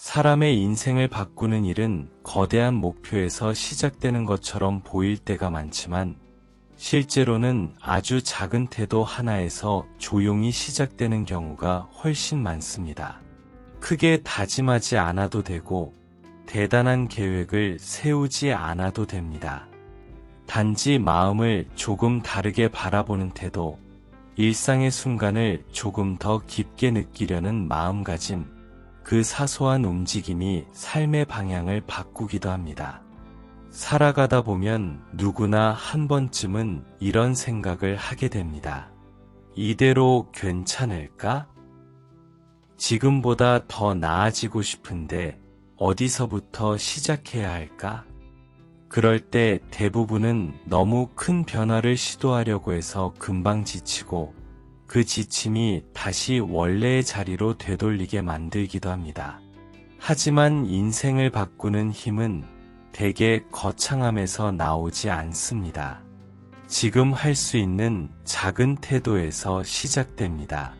사람의 인생을 바꾸는 일은 거대한 목표에서 시작되는 것처럼 보일 때가 많지만 실제로는 아주 작은 태도 하나에서 조용히 시작되는 경우가 훨씬 많습니다. 크게 다짐하지 않아도 되고 대단한 계획을 세우지 않아도 됩니다. 단지 마음을 조금 다르게 바라보는 태도, 일상의 순간을 조금 더 깊게 느끼려는 마음가짐, 그 사소한 움직임이 삶의 방향을 바꾸기도 합니다. 살아가다 보면 누구나 한 번쯤은 이런 생각을 하게 됩니다. 이대로 괜찮을까? 지금보다 더 나아지고 싶은데 어디서부터 시작해야 할까? 그럴 때 대부분은 너무 큰 변화를 시도하려고 해서 금방 지치고 그 지침이 다시 원래의 자리로 되돌리게 만들기도 합니다. 하지만 인생을 바꾸는 힘은 대개 거창함에서 나오지 않습니다. 지금 할 수 있는 작은 태도에서 시작됩니다.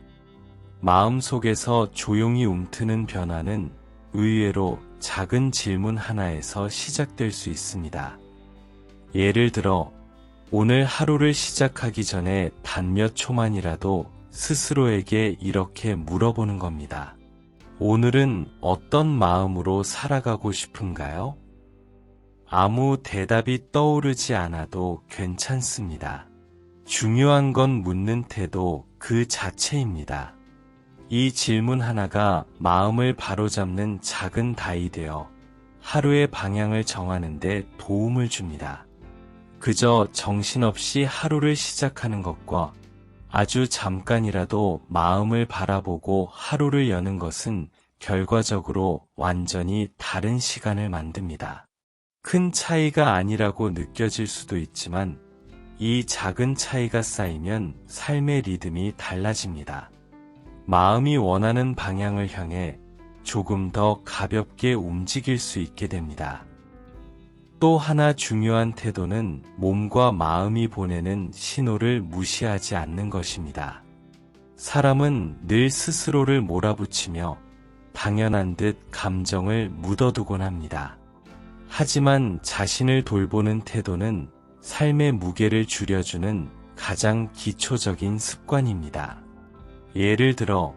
마음속에서 조용히 움트는 변화는 의외로 작은 질문 하나에서 시작될 수 있습니다. 예를 들어, 오늘 하루를 시작하기 전에 단 몇 초만이라도 스스로에게 이렇게 물어보는 겁니다. 오늘은 어떤 마음으로 살아가고 싶은가요? 아무 대답이 떠오르지 않아도 괜찮습니다. 중요한 건 묻는 태도 그 자체입니다. 이 질문 하나가 마음을 바로잡는 작은 다이 되어 하루의 방향을 정하는 데 도움을 줍니다. 그저 정신없이 하루를 시작하는 것과 아주 잠깐이라도 마음을 바라보고 하루를 여는 것은 결과적으로 완전히 다른 시간을 만듭니다. 큰 차이가 아니라고 느껴질 수도 있지만 이 작은 차이가 쌓이면 삶의 리듬이 달라집니다. 마음이 원하는 방향을 향해 조금 더 가볍게 움직일 수 있게 됩니다. 또 하나 중요한 태도는 몸과 마음이 보내는 신호를 무시하지 않는 것입니다. 사람은 늘 스스로를 몰아붙이며 당연한 듯 감정을 묻어두곤 합니다. 하지만 자신을 돌보는 태도는 삶의 무게를 줄여주는 가장 기초적인 습관입니다. 예를 들어,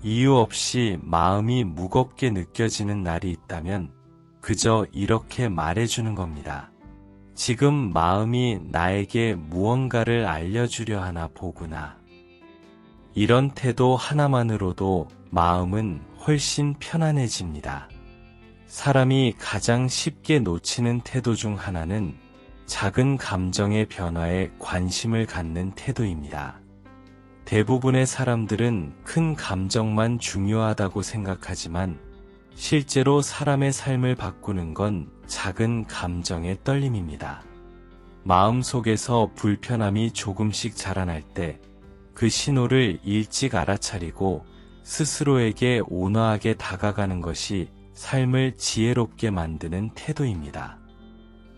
이유 없이 마음이 무겁게 느껴지는 날이 있다면 그저 이렇게 말해주는 겁니다. 지금 마음이 나에게 무언가를 알려주려 하나 보구나. 이런 태도 하나만으로도 마음은 훨씬 편안해집니다. 사람이 가장 쉽게 놓치는 태도 중 하나는 작은 감정의 변화에 관심을 갖는 태도입니다. 대부분의 사람들은 큰 감정만 중요하다고 생각하지만 실제로 사람의 삶을 바꾸는 건 작은 감정의 떨림입니다. 마음속에서 불편함이 조금씩 자라날 때 그 신호를 일찍 알아차리고 스스로에게 온화하게 다가가는 것이 삶을 지혜롭게 만드는 태도입니다.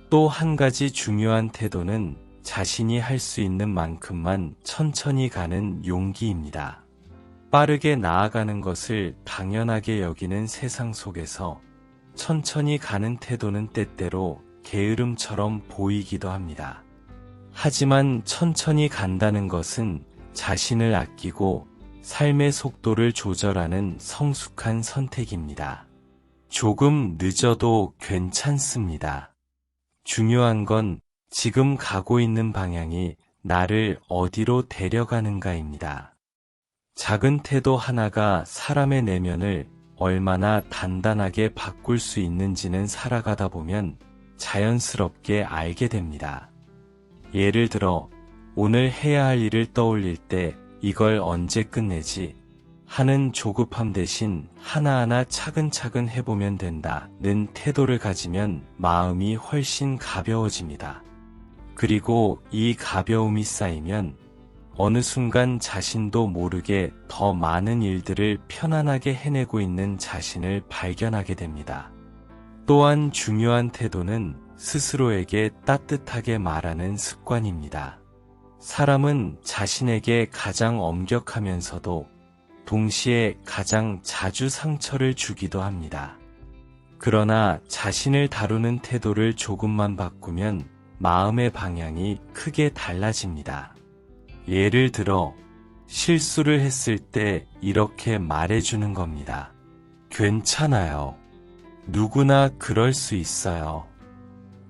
또 한 가지 중요한 태도는 자신이 할 수 있는 만큼만 천천히 가는 용기입니다. 빠르게 나아가는 것을 당연하게 여기는 세상 속에서 천천히 가는 태도는 때때로 게으름처럼 보이기도 합니다. 하지만 천천히 간다는 것은 자신을 아끼고 삶의 속도를 조절하는 성숙한 선택입니다. 조금 늦어도 괜찮습니다. 중요한 건 지금 가고 있는 방향이 나를 어디로 데려가는가입니다. 작은 태도 하나가 사람의 내면을 얼마나 단단하게 바꿀 수 있는지는 살아가다 보면 자연스럽게 알게 됩니다. 예를 들어, 오늘 해야 할 일을 떠올릴 때 이걸 언제 끝내지 하는 조급함 대신 하나하나 차근차근 해보면 된다는 태도를 가지면 마음이 훨씬 가벼워집니다. 그리고 이 가벼움이 쌓이면 어느 순간 자신도 모르게 더 많은 일들을 편안하게 해내고 있는 자신을 발견하게 됩니다. 또한 중요한 태도는 스스로에게 따뜻하게 말하는 습관입니다. 사람은 자신에게 가장 엄격하면서도 동시에 가장 자주 상처를 주기도 합니다. 그러나 자신을 다루는 태도를 조금만 바꾸면 마음의 방향이 크게 달라집니다. 예를 들어, 실수를 했을 때 이렇게 말해주는 겁니다. 괜찮아요. 누구나 그럴 수 있어요.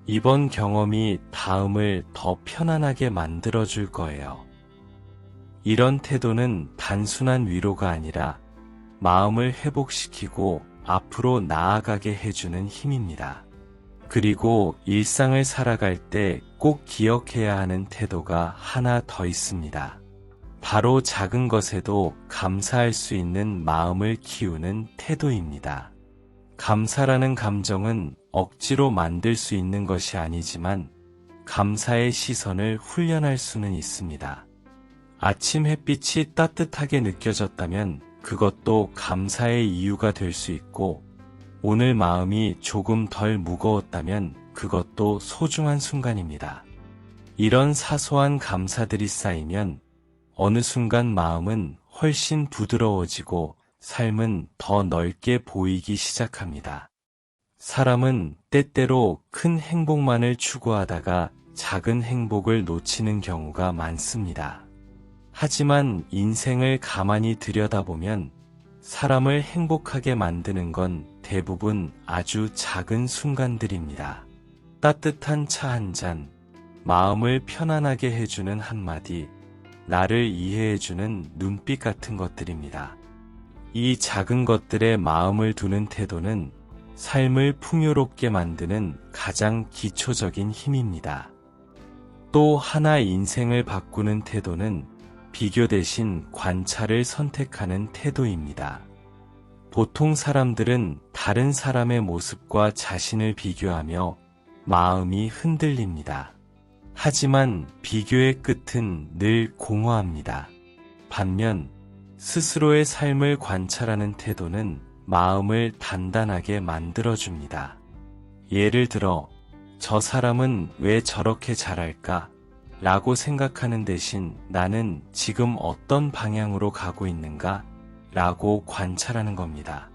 이번 경험이 다음을 더 편안하게 만들어줄 거예요. 이런 태도는 단순한 위로가 아니라 마음을 회복시키고 앞으로 나아가게 해주는 힘입니다. 그리고 일상을 살아갈 때 꼭 기억해야 하는 태도가 하나 더 있습니다. 바로 작은 것에도 감사할 수 있는 마음을 키우는 태도입니다. 감사라는 감정은 억지로 만들 수 있는 것이 아니지만 감사의 시선을 훈련할 수는 있습니다. 아침 햇빛이 따뜻하게 느껴졌다면 그것도 감사의 이유가 될 수 있고, 오늘 마음이 조금 덜 무거웠다면 그것도 소중한 순간입니다. 이런 사소한 감사들이 쌓이면 어느 순간 마음은 훨씬 부드러워지고 삶은 더 넓게 보이기 시작합니다. 사람은 때때로 큰 행복만을 추구하다가 작은 행복을 놓치는 경우가 많습니다. 하지만 인생을 가만히 들여다보면 사람을 행복하게 만드는 건 대부분 아주 작은 순간들입니다. 따뜻한 차 한 잔, 마음을 편안하게 해주는 한마디, 나를 이해해주는 눈빛 같은 것들입니다. 이 작은 것들에 마음을 두는 태도는 삶을 풍요롭게 만드는 가장 기초적인 힘입니다. 또 하나 인생을 바꾸는 태도는 비교 대신 관찰을 선택하는 태도입니다. 보통 사람들은 다른 사람의 모습과 자신을 비교하며 마음이 흔들립니다. 하지만 비교의 끝은 늘 공허합니다. 반면 스스로의 삶을 관찰하는 태도는 마음을 단단하게 만들어줍니다. 예를 들어, 저 사람은 왜 저렇게 잘할까? 라고 생각하는 대신 나는 지금 어떤 방향으로 가고 있는가? 라고 관찰하는 겁니다.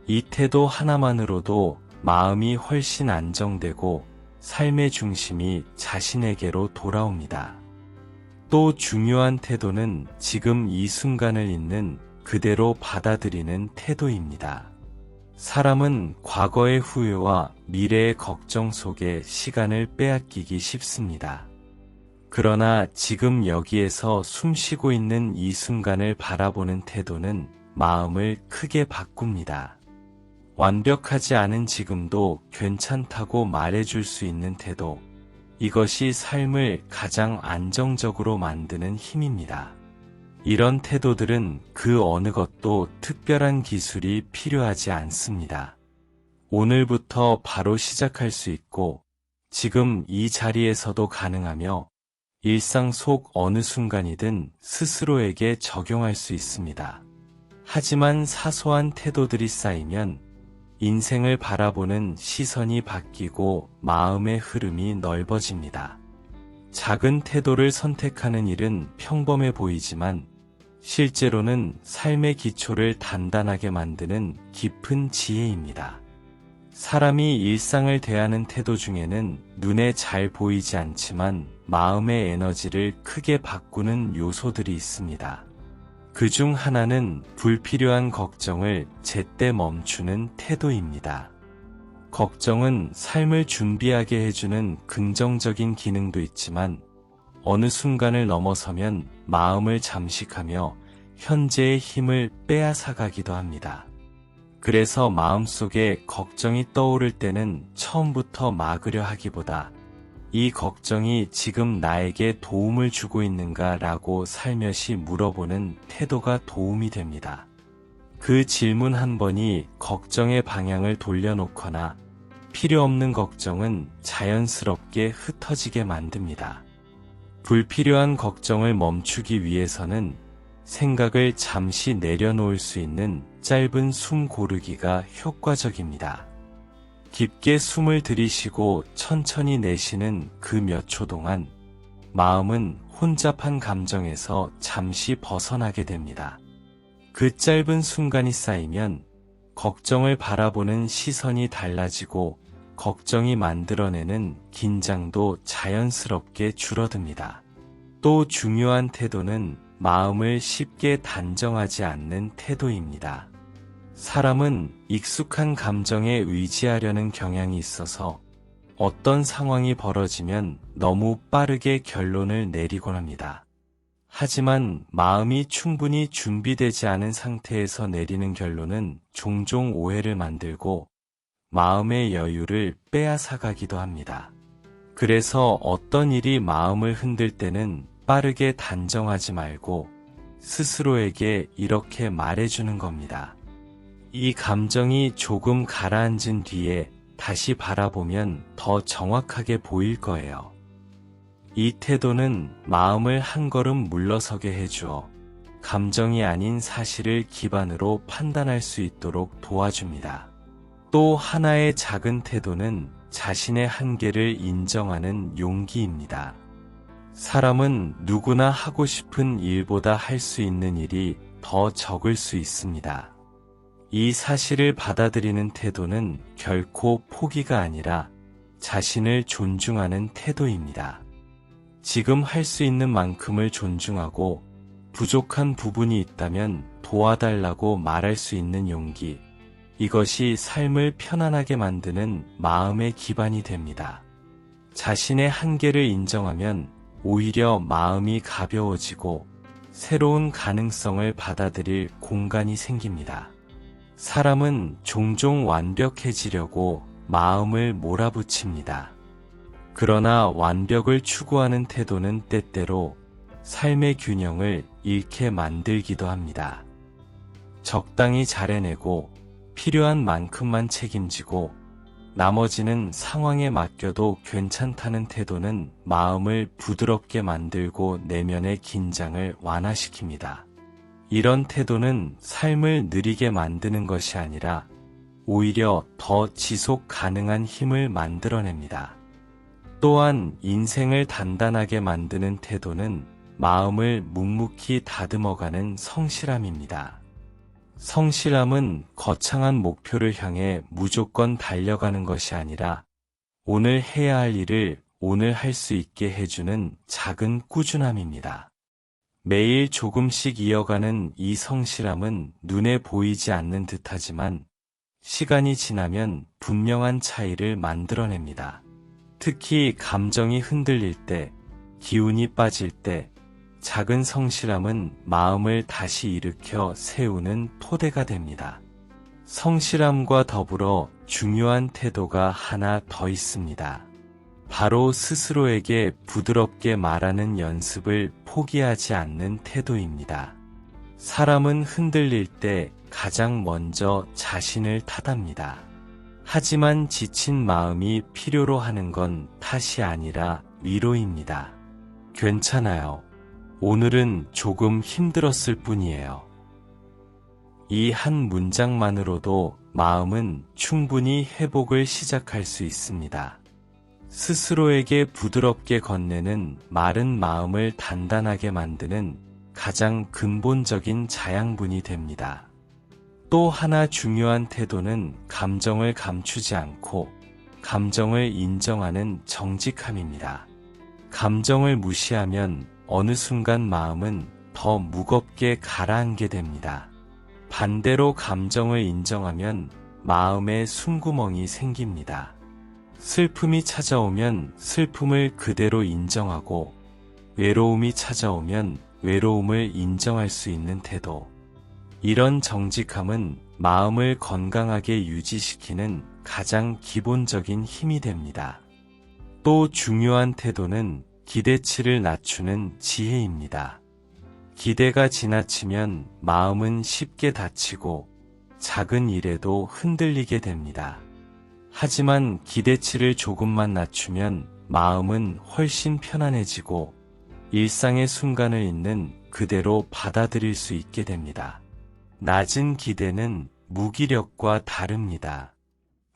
이 태도 하나만으로도 마음이 훨씬 안정되고 삶의 중심이 자신에게로 돌아옵니다. 또 중요한 태도는 지금 이 순간을 있는 그대로 받아들이는 태도입니다. 사람은 과거의 후회와 미래의 걱정 속에 시간을 빼앗기기 쉽습니다. 그러나 지금 여기에서 숨쉬고 있는 이 순간을 바라보는 태도는 마음을 크게 바꿉니다. 완벽하지 않은 지금도 괜찮다고 말해줄 수 있는 태도, 이것이 삶을 가장 안정적으로 만드는 힘입니다. 이런 태도들은 그 어느 것도 특별한 기술이 필요하지 않습니다. 오늘부터 바로 시작할 수 있고, 지금 이 자리에서도 가능하며, 일상 속 어느 순간이든 스스로에게 적용할 수 있습니다. 하지만 사소한 태도들이 쌓이면 인생을 바라보는 시선이 바뀌고 마음의 흐름이 넓어집니다. 작은 태도를 선택하는 일은 평범해 보이지만 실제로는 삶의 기초를 단단하게 만드는 깊은 지혜입니다. 사람이 일상을 대하는 태도 중에는 눈에 잘 보이지 않지만 마음의 에너지를 크게 바꾸는 요소들이 있습니다. 그중 하나는 불필요한 걱정을 제때 멈추는 태도입니다. 걱정은 삶을 준비하게 해주는 긍정적인 기능도 있지만 어느 순간을 넘어서면 마음을 잠식하며 현재의 힘을 빼앗아가기도 합니다. 그래서 마음속에 걱정이 떠오를 때는 처음부터 막으려 하기보다 이 걱정이 지금 나에게 도움을 주고 있는가 라고 살며시 물어보는 태도가 도움이 됩니다. 그 질문 한 번이 걱정의 방향을 돌려놓거나 필요 없는 걱정은 자연스럽게 흩어지게 만듭니다. 불필요한 걱정을 멈추기 위해서는 생각을 잠시 내려놓을 수 있는 짧은 숨 고르기가 효과적입니다. 깊게 숨을 들이쉬고 천천히 내쉬는 그 몇 초 동안 마음은 혼잡한 감정에서 잠시 벗어나게 됩니다. 그 짧은 순간이 쌓이면 걱정을 바라보는 시선이 달라지고 걱정이 만들어내는 긴장도 자연스럽게 줄어듭니다. 또 중요한 태도는 마음을 쉽게 단정하지 않는 태도입니다. 사람은 익숙한 감정에 의지하려는 경향이 있어서 어떤 상황이 벌어지면 너무 빠르게 결론을 내리곤 합니다. 하지만 마음이 충분히 준비되지 않은 상태에서 내리는 결론은 종종 오해를 만들고 마음의 여유를 빼앗아가기도 합니다. 그래서 어떤 일이 마음을 흔들 때는 빠르게 단정하지 말고 스스로에게 이렇게 말해주는 겁니다. 이 감정이 조금 가라앉은 뒤에 다시 바라보면 더 정확하게 보일 거예요. 이 태도는 마음을 한 걸음 물러서게 해주어 감정이 아닌 사실을 기반으로 판단할 수 있도록 도와줍니다. 또 하나의 작은 태도는 자신의 한계를 인정하는 용기입니다. 사람은 누구나 하고 싶은 일보다 할 수 있는 일이 더 적을 수 있습니다. 이 사실을 받아들이는 태도는 결코 포기가 아니라 자신을 존중하는 태도입니다. 지금 할 수 있는 만큼을 존중하고 부족한 부분이 있다면 도와달라고 말할 수 있는 용기. 이것이 삶을 편안하게 만드는 마음의 기반이 됩니다. 자신의 한계를 인정하면 오히려 마음이 가벼워지고 새로운 가능성을 받아들일 공간이 생깁니다. 사람은 종종 완벽해지려고 마음을 몰아붙입니다. 그러나 완벽을 추구하는 태도는 때때로 삶의 균형을 잃게 만들기도 합니다. 적당히 잘해내고 필요한 만큼만 책임지고 나머지는 상황에 맡겨도 괜찮다는 태도는 마음을 부드럽게 만들고 내면의 긴장을 완화시킵니다. 이런 태도는 삶을 느리게 만드는 것이 아니라 오히려 더 지속 가능한 힘을 만들어냅니다. 또한 인생을 단단하게 만드는 태도는 마음을 묵묵히 다듬어가는 성실함입니다. 성실함은 거창한 목표를 향해 무조건 달려가는 것이 아니라 오늘 해야 할 일을 오늘 할 수 있게 해주는 작은 꾸준함입니다. 매일 조금씩 이어가는 이 성실함은 눈에 보이지 않는 듯하지만 시간이 지나면 분명한 차이를 만들어냅니다. 특히 감정이 흔들릴 때, 기운이 빠질 때 작은 성실함은 마음을 다시 일으켜 세우는 토대가 됩니다. 성실함과 더불어 중요한 태도가 하나 더 있습니다. 바로 스스로에게 부드럽게 말하는 연습을 포기하지 않는 태도입니다. 사람은 흔들릴 때 가장 먼저 자신을 탓합니다. 하지만 지친 마음이 필요로 하는 건 탓이 아니라 위로입니다. 괜찮아요. 오늘은 조금 힘들었을 뿐이에요. 이 한 문장만으로도 마음은 충분히 회복을 시작할 수 있습니다. 스스로에게 부드럽게 건네는 마른 마음을 단단하게 만드는 가장 근본적인 자양분이 됩니다. 또 하나 중요한 태도는 감정을 감추지 않고 감정을 인정하는 정직함입니다. 감정을 무시하면 어느 순간 마음은 더 무겁게 가라앉게 됩니다. 반대로 감정을 인정하면 마음에 숨구멍이 생깁니다. 슬픔이 찾아오면 슬픔을 그대로 인정하고 외로움이 찾아오면 외로움을 인정할 수 있는 태도. 이런 정직함은 마음을 건강하게 유지시키는 가장 기본적인 힘이 됩니다. 또 중요한 태도는 기대치를 낮추는 지혜입니다. 기대가 지나치면 마음은 쉽게 다치고 작은 일에도 흔들리게 됩니다. 하지만 기대치를 조금만 낮추면 마음은 훨씬 편안해지고 일상의 순간을 있는 그대로 받아들일 수 있게 됩니다. 낮은 기대는 무기력과 다릅니다.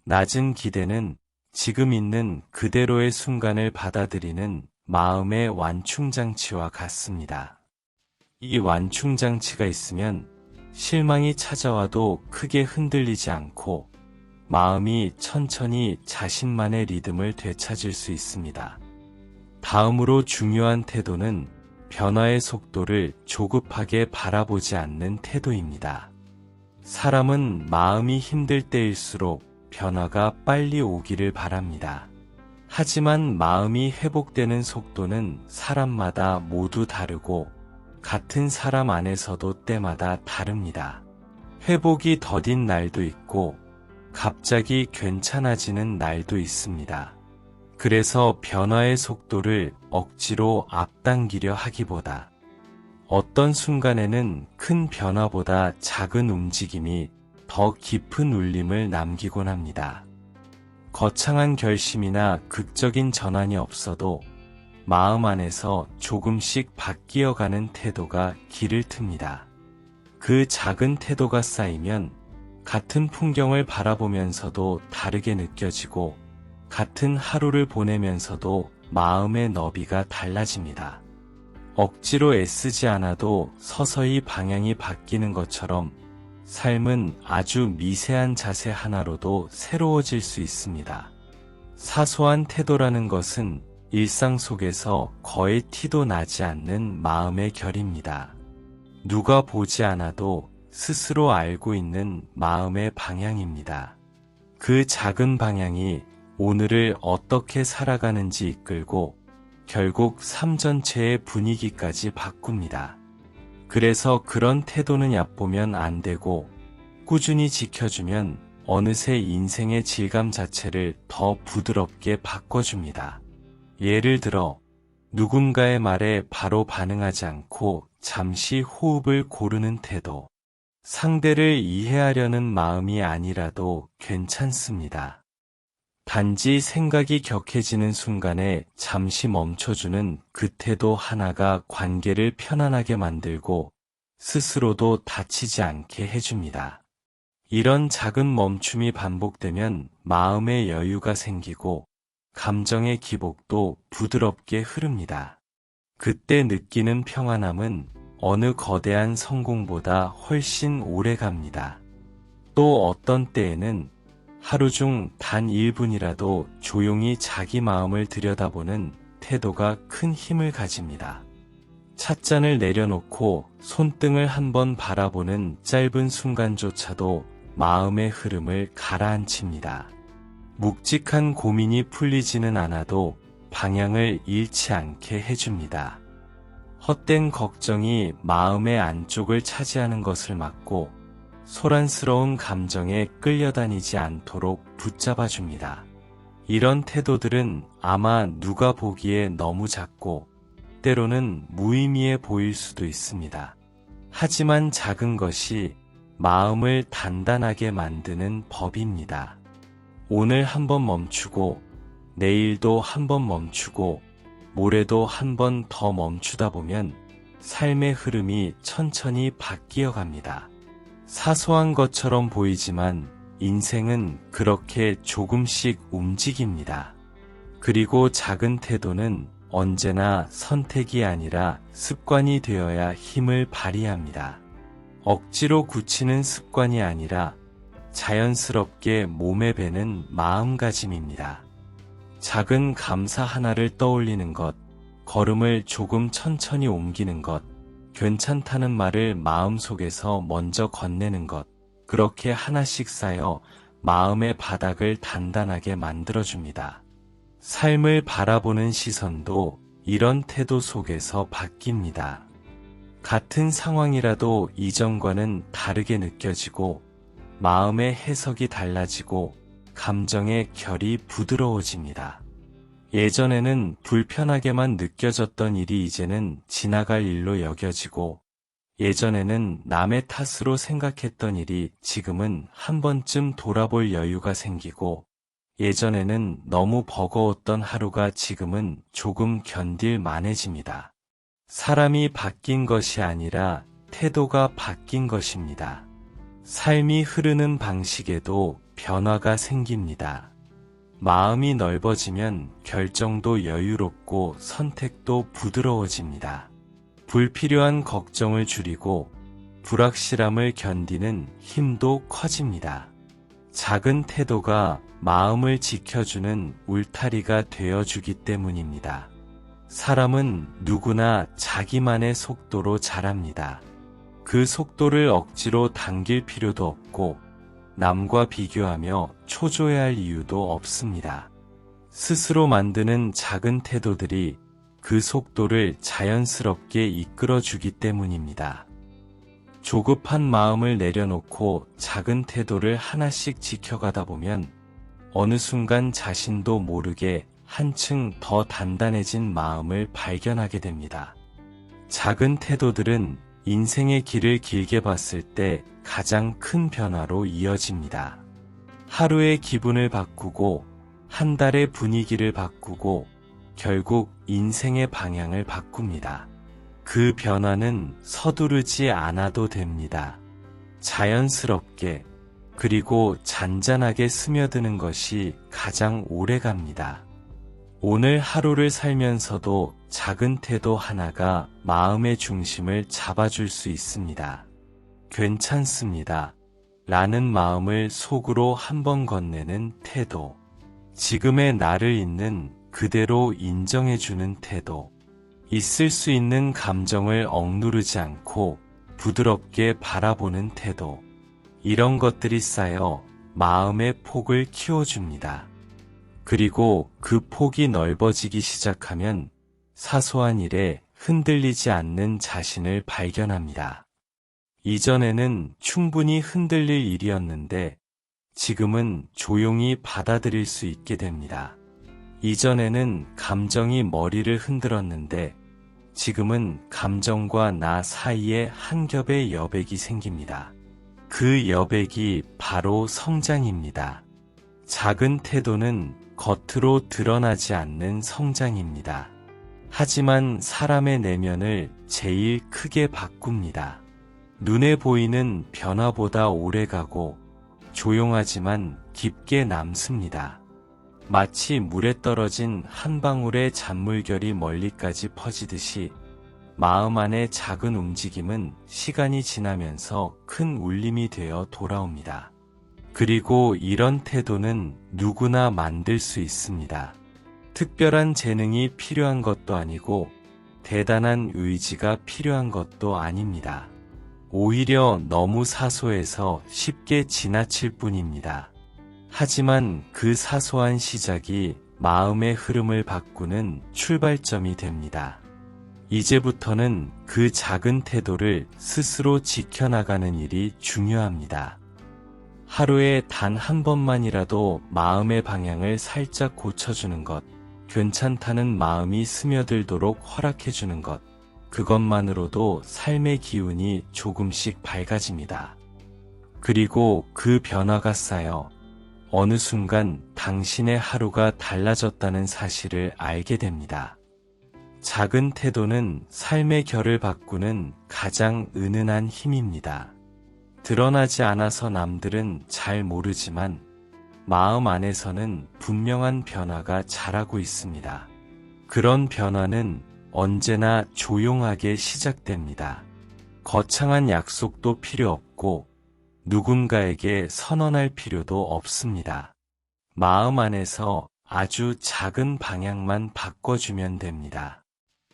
낮은 기대는 지금 있는 그대로의 순간을 받아들이는 마음의 완충장치와 같습니다. 이 완충장치가 있으면 실망이 찾아와도 크게 흔들리지 않고 마음이 천천히 자신만의 리듬을 되찾을 수 있습니다. 다음으로 중요한 태도는 변화의 속도를 조급하게 바라보지 않는 태도입니다. 사람은 마음이 힘들 때일수록 변화가 빨리 오기를 바랍니다. 하지만 마음이 회복되는 속도는 사람마다 모두 다르고 같은 사람 안에서도 때마다 다릅니다. 회복이 더딘 날도 있고 갑자기 괜찮아지는 날도 있습니다. 그래서 변화의 속도를 억지로 앞당기려 하기보다 어떤 순간에는 큰 변화보다 작은 움직임이 더 깊은 울림을 남기곤 합니다. 거창한 결심이나 극적인 전환이 없어도 마음 안에서 조금씩 바뀌어가는 태도가 길을 틉니다. 그 작은 태도가 쌓이면 같은 풍경을 바라보면서도 다르게 느껴지고 같은 하루를 보내면서도 마음의 너비가 달라집니다. 억지로 애쓰지 않아도 서서히 방향이 바뀌는 것처럼 삶은 아주 미세한 자세 하나로도 새로워질 수 있습니다. 사소한 태도라는 것은 일상 속에서 거의 티도 나지 않는 마음의 결입니다. 누가 보지 않아도 스스로 알고 있는 마음의 방향입니다. 그 작은 방향이 오늘을 어떻게 살아가는지 이끌고 결국 삶 전체의 분위기까지 바꿉니다. 그래서 그런 태도는 얕보면 안 되고 꾸준히 지켜주면 어느새 인생의 질감 자체를 더 부드럽게 바꿔줍니다. 예를 들어 누군가의 말에 바로 반응하지 않고 잠시 호흡을 고르는 태도. 상대를 이해하려는 마음이 아니라도 괜찮습니다. 단지 생각이 격해지는 순간에 잠시 멈춰주는 그 태도 하나가 관계를 편안하게 만들고 스스로도 다치지 않게 해줍니다. 이런 작은 멈춤이 반복되면 마음의 여유가 생기고 감정의 기복도 부드럽게 흐릅니다. 그때 느끼는 평안함은 어느 거대한 성공보다 훨씬 오래 갑니다. 또 어떤 때에는 하루 중 단 1분이라도 조용히 자기 마음을 들여다보는 태도가 큰 힘을 가집니다. 찻잔을 내려놓고 손등을 한번 바라보는 짧은 순간조차도 마음의 흐름을 가라앉힙니다. 묵직한 고민이 풀리지는 않아도 방향을 잃지 않게 해줍니다. 헛된 걱정이 마음의 안쪽을 차지하는 것을 막고 소란스러운 감정에 끌려다니지 않도록 붙잡아줍니다. 이런 태도들은 아마 누가 보기에 너무 작고 때로는 무의미해 보일 수도 있습니다. 하지만 작은 것이 마음을 단단하게 만드는 법입니다. 오늘 한번 멈추고 내일도 한번 멈추고 모레도 한번 더 멈추다 보면 삶의 흐름이 천천히 바뀌어 갑니다. 사소한 것처럼 보이지만 인생은 그렇게 조금씩 움직입니다. 그리고 작은 태도는 언제나 선택이 아니라 습관이 되어야 힘을 발휘합니다. 억지로 굳히는 습관이 아니라 자연스럽게 몸에 배는 마음가짐입니다. 작은 감사 하나를 떠올리는 것, 걸음을 조금 천천히 옮기는 것, 괜찮다는 말을 마음속에서 먼저 건네는 것, 그렇게 하나씩 쌓여 마음의 바닥을 단단하게 만들어줍니다. 삶을 바라보는 시선도 이런 태도 속에서 바뀝니다. 같은 상황이라도 이전과는 다르게 느껴지고 마음의 해석이 달라지고 감정의 결이 부드러워집니다. 예전에는 불편하게만 느껴졌던 일이 이제는 지나갈 일로 여겨지고 예전에는 남의 탓으로 생각했던 일이 지금은 한 번쯤 돌아볼 여유가 생기고 예전에는 너무 버거웠던 하루가 지금은 조금 견딜 만해집니다. 사람이 바뀐 것이 아니라 태도가 바뀐 것입니다. 삶이 흐르는 방식에도 변화가 생깁니다. 마음이 넓어지면 결정도 여유롭고 선택도 부드러워집니다. 불필요한 걱정을 줄이고 불확실함을 견디는 힘도 커집니다. 작은 태도가 마음을 지켜주는 울타리가 되어주기 때문입니다. 사람은 누구나 자기만의 속도로 자랍니다. 그 속도를 억지로 당길 필요도 없고 남과 비교하며 초조해할 이유도 없습니다. 스스로 만드는 작은 태도들이 그 속도를 자연스럽게 이끌어주기 때문입니다. 조급한 마음을 내려놓고 작은 태도를 하나씩 지켜가다 보면 어느 순간 자신도 모르게 한층 더 단단해진 마음을 발견하게 됩니다. 작은 태도들은 인생의 길을 길게 봤을 때 가장 큰 변화로 이어집니다. 하루의 기분을 바꾸고 한 달의 분위기를 바꾸고 결국 인생의 방향을 바꿉니다. 그 변화는 서두르지 않아도 됩니다. 자연스럽게 그리고 잔잔하게 스며드는 것이 가장 오래 갑니다. 오늘 하루를 살면서도 작은 태도 하나가 마음의 중심을 잡아줄 수 있습니다. 괜찮습니다. 라는 마음을 속으로 한번 건네는 태도. 지금의 나를 있는 그대로 인정해주는 태도. 있을 수 있는 감정을 억누르지 않고 부드럽게 바라보는 태도. 이런 것들이 쌓여 마음의 폭을 키워줍니다. 그리고 그 폭이 넓어지기 시작하면 사소한 일에 흔들리지 않는 자신을 발견합니다. 이전에는 충분히 흔들릴 일이었는데 지금은 조용히 받아들일 수 있게 됩니다. 이전에는 감정이 머리를 흔들었는데 지금은 감정과 나 사이에 한 겹의 여백이 생깁니다. 그 여백이 바로 성장입니다. 작은 태도는 겉으로 드러나지 않는 성장입니다. 하지만 사람의 내면을 제일 크게 바꿉니다. 눈에 보이는 변화보다 오래가고 조용하지만 깊게 남습니다. 마치 물에 떨어진 한 방울의 잔물결이 멀리까지 퍼지듯이 마음 안의 작은 움직임은 시간이 지나면서 큰 울림이 되어 돌아옵니다. 그리고 이런 태도는 누구나 만들 수 있습니다. 특별한 재능이 필요한 것도 아니고 대단한 의지가 필요한 것도 아닙니다. 오히려 너무 사소해서 쉽게 지나칠 뿐입니다. 하지만 그 사소한 시작이 마음의 흐름을 바꾸는 출발점이 됩니다. 이제부터는 그 작은 태도를 스스로 지켜나가는 일이 중요합니다. 하루에 단 한 번만이라도 마음의 방향을 살짝 고쳐주는 것, 괜찮다는 마음이 스며들도록 허락해주는 것, 그것만으로도 삶의 기운이 조금씩 밝아집니다. 그리고 그 변화가 쌓여 어느 순간 당신의 하루가 달라졌다는 사실을 알게 됩니다. 작은 태도는 삶의 결을 바꾸는 가장 은은한 힘입니다. 드러나지 않아서 남들은 잘 모르지만 마음 안에서는 분명한 변화가 자라고 있습니다. 그런 변화는 언제나 조용하게 시작됩니다. 거창한 약속도 필요 없고 누군가에게 선언할 필요도 없습니다. 마음 안에서 아주 작은 방향만 바꿔주면 됩니다.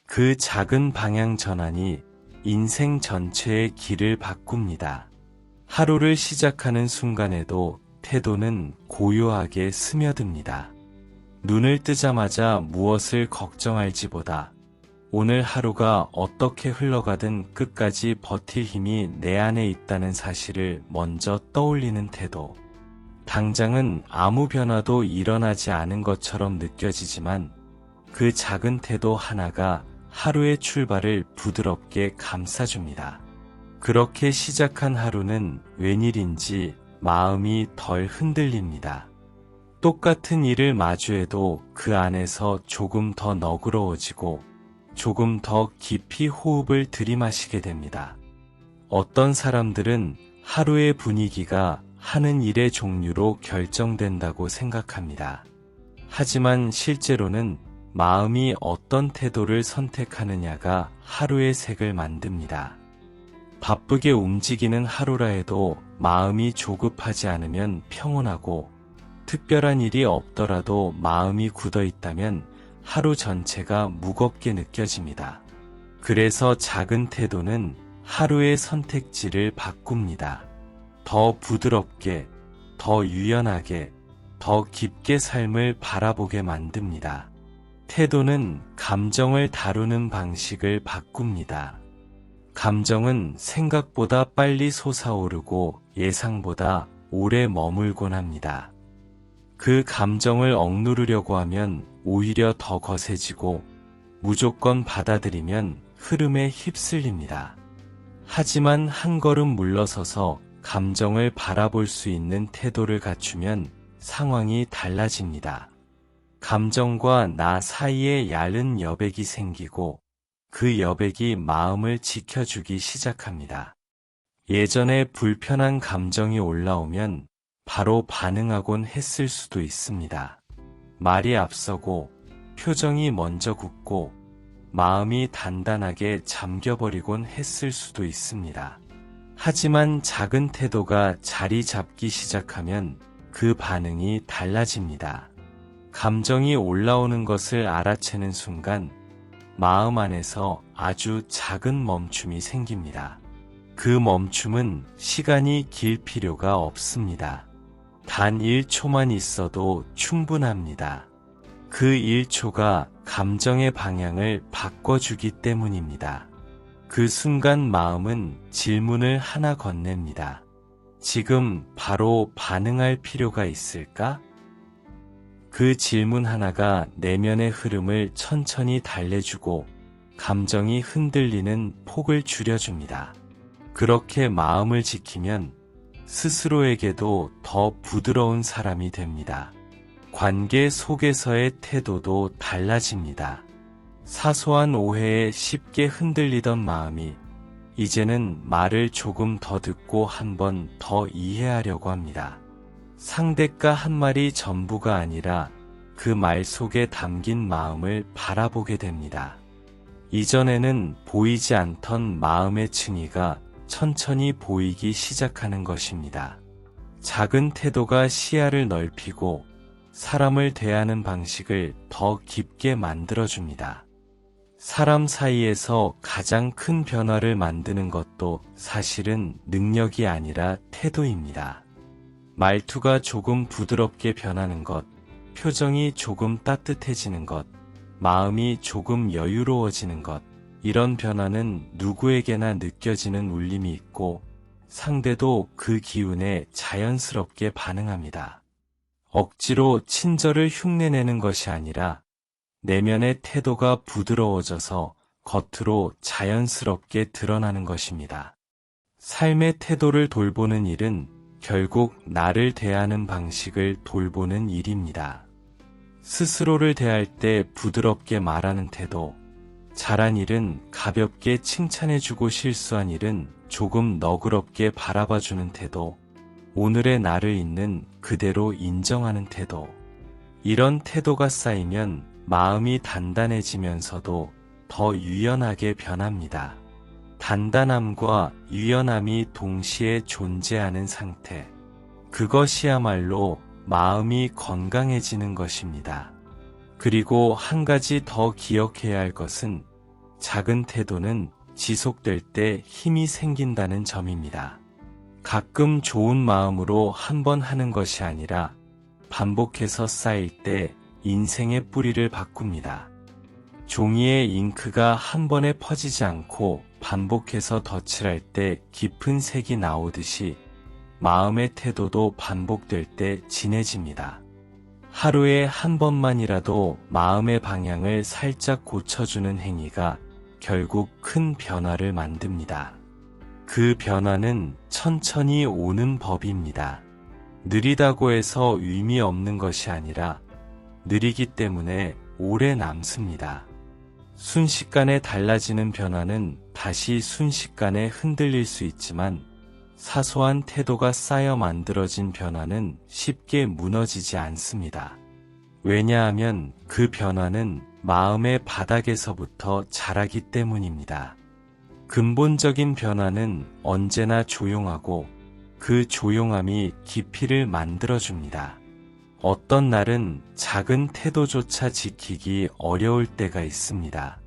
그 작은 방향 전환이 인생 전체의 길을 바꿉니다. 하루를 시작하는 순간에도 태도는 고요하게 스며듭니다. 눈을 뜨자마자 무엇을 걱정할지보다 오늘 하루가 어떻게 흘러가든 끝까지 버틸 힘이 내 안에 있다는 사실을 먼저 떠올리는 태도. 당장은 아무 변화도 일어나지 않은 것처럼 느껴지지만 그 작은 태도 하나가 하루의 출발을 부드럽게 감싸줍니다. 그렇게 시작한 하루는 웬일인지 마음이 덜 흔들립니다. 똑같은 일을 마주해도 그 안에서 조금 더 너그러워지고 조금 더 깊이 호흡을 들이마시게 됩니다. 어떤 사람들은 하루의 분위기가 하는 일의 종류로 결정된다고 생각합니다. 하지만 실제로는 마음이 어떤 태도를 선택하느냐가 하루의 색을 만듭니다. 바쁘게 움직이는 하루라 해도 마음이 조급하지 않으면 평온하고, 특별한 일이 없더라도 마음이 굳어 있다면 하루 전체가 무겁게 느껴집니다. 그래서 작은 태도는 하루의 선택지를 바꿉니다. 더 부드럽게, 더 유연하게, 더 깊게 삶을 바라보게 만듭니다. 태도는 감정을 다루는 방식을 바꿉니다. 감정은 생각보다 빨리 솟아오르고 예상보다 오래 머물곤 합니다. 그 감정을 억누르려고 하면 오히려 더 거세지고, 무조건 받아들이면 흐름에 휩쓸립니다. 하지만 한 걸음 물러서서 감정을 바라볼 수 있는 태도를 갖추면 상황이 달라집니다. 감정과 나 사이에 얇은 여백이 생기고, 그 여백이 마음을 지켜주기 시작합니다. 예전에 불편한 감정이 올라오면 바로 반응하곤 했을 수도 있습니다. 말이 앞서고, 표정이 먼저 굳고, 마음이 단단하게 잠겨버리곤 했을 수도 있습니다. 하지만 작은 태도가 자리 잡기 시작하면 그 반응이 달라집니다. 감정이 올라오는 것을 알아채는 순간 마음 안에서 아주 작은 멈춤이 생깁니다. 그 멈춤은 시간이 길 필요가 없습니다. 단 1초만 있어도 충분합니다. 그 1초가 감정의 방향을 바꿔주기 때문입니다. 그 순간 마음은 질문을 하나 건넵니다. 지금 바로 반응할 필요가 있을까? 그 질문 하나가 내면의 흐름을 천천히 달래주고 감정이 흔들리는 폭을 줄여줍니다. 그렇게 마음을 지키면 스스로에게도 더 부드러운 사람이 됩니다. 관계 속에서의 태도도 달라집니다. 사소한 오해에 쉽게 흔들리던 마음이 이제는 말을 조금 더 듣고 한 번 더 이해하려고 합니다. 상대가 한 말이 전부가 아니라 그 말 속에 담긴 마음을 바라보게 됩니다. 이전에는 보이지 않던 마음의 층위가 천천히 보이기 시작하는 것입니다. 작은 태도가 시야를 넓히고 사람을 대하는 방식을 더 깊게 만들어줍니다. 사람 사이에서 가장 큰 변화를 만드는 것도 사실은 능력이 아니라 태도입니다. 말투가 조금 부드럽게 변하는 것, 표정이 조금 따뜻해지는 것, 마음이 조금 여유로워지는 것, 이런 변화는 누구에게나 느껴지는 울림이 있고 상대도 그 기운에 자연스럽게 반응합니다. 억지로 친절을 흉내내는 것이 아니라 내면의 태도가 부드러워져서 겉으로 자연스럽게 드러나는 것입니다. 삶의 태도를 돌보는 일은 결국 나를 대하는 방식을 돌보는 일입니다. 스스로를 대할 때 부드럽게 말하는 태도, 잘한 일은 가볍게 칭찬해주고 실수한 일은 조금 너그럽게 바라봐주는 태도, 오늘의 나를 있는 그대로 인정하는 태도. 이런 태도가 쌓이면 마음이 단단해지면서도 더 유연하게 변합니다. 단단함과 유연함이 동시에 존재하는 상태. 그것이야말로 마음이 건강해지는 것입니다. 그리고 한 가지 더 기억해야 할 것은 작은 태도는 지속될 때 힘이 생긴다는 점입니다. 가끔 좋은 마음으로 한 번 하는 것이 아니라 반복해서 쌓일 때 인생의 뿌리를 바꿉니다. 종이에 잉크가 한 번에 퍼지지 않고 반복해서 덧칠할 때 깊은 색이 나오듯이 마음의 태도도 반복될 때 진해집니다. 하루에 한 번만이라도 마음의 방향을 살짝 고쳐주는 행위가 결국 큰 변화를 만듭니다. 그 변화는 천천히 오는 법입니다. 느리다고 해서 의미 없는 것이 아니라 느리기 때문에 오래 남습니다. 순식간에 달라지는 변화는 다시 순식간에 흔들릴 수 있지만 사소한 태도가 쌓여 만들어진 변화는 쉽게 무너지지 않습니다. 왜냐하면 그 변화는 마음의 바닥에서부터 자라기 때문입니다. 근본적인 변화는 언제나 조용하고 그 조용함이 깊이를 만들어줍니다. 어떤 날은 작은 태도조차 지키기 어려울 때가 있습니다.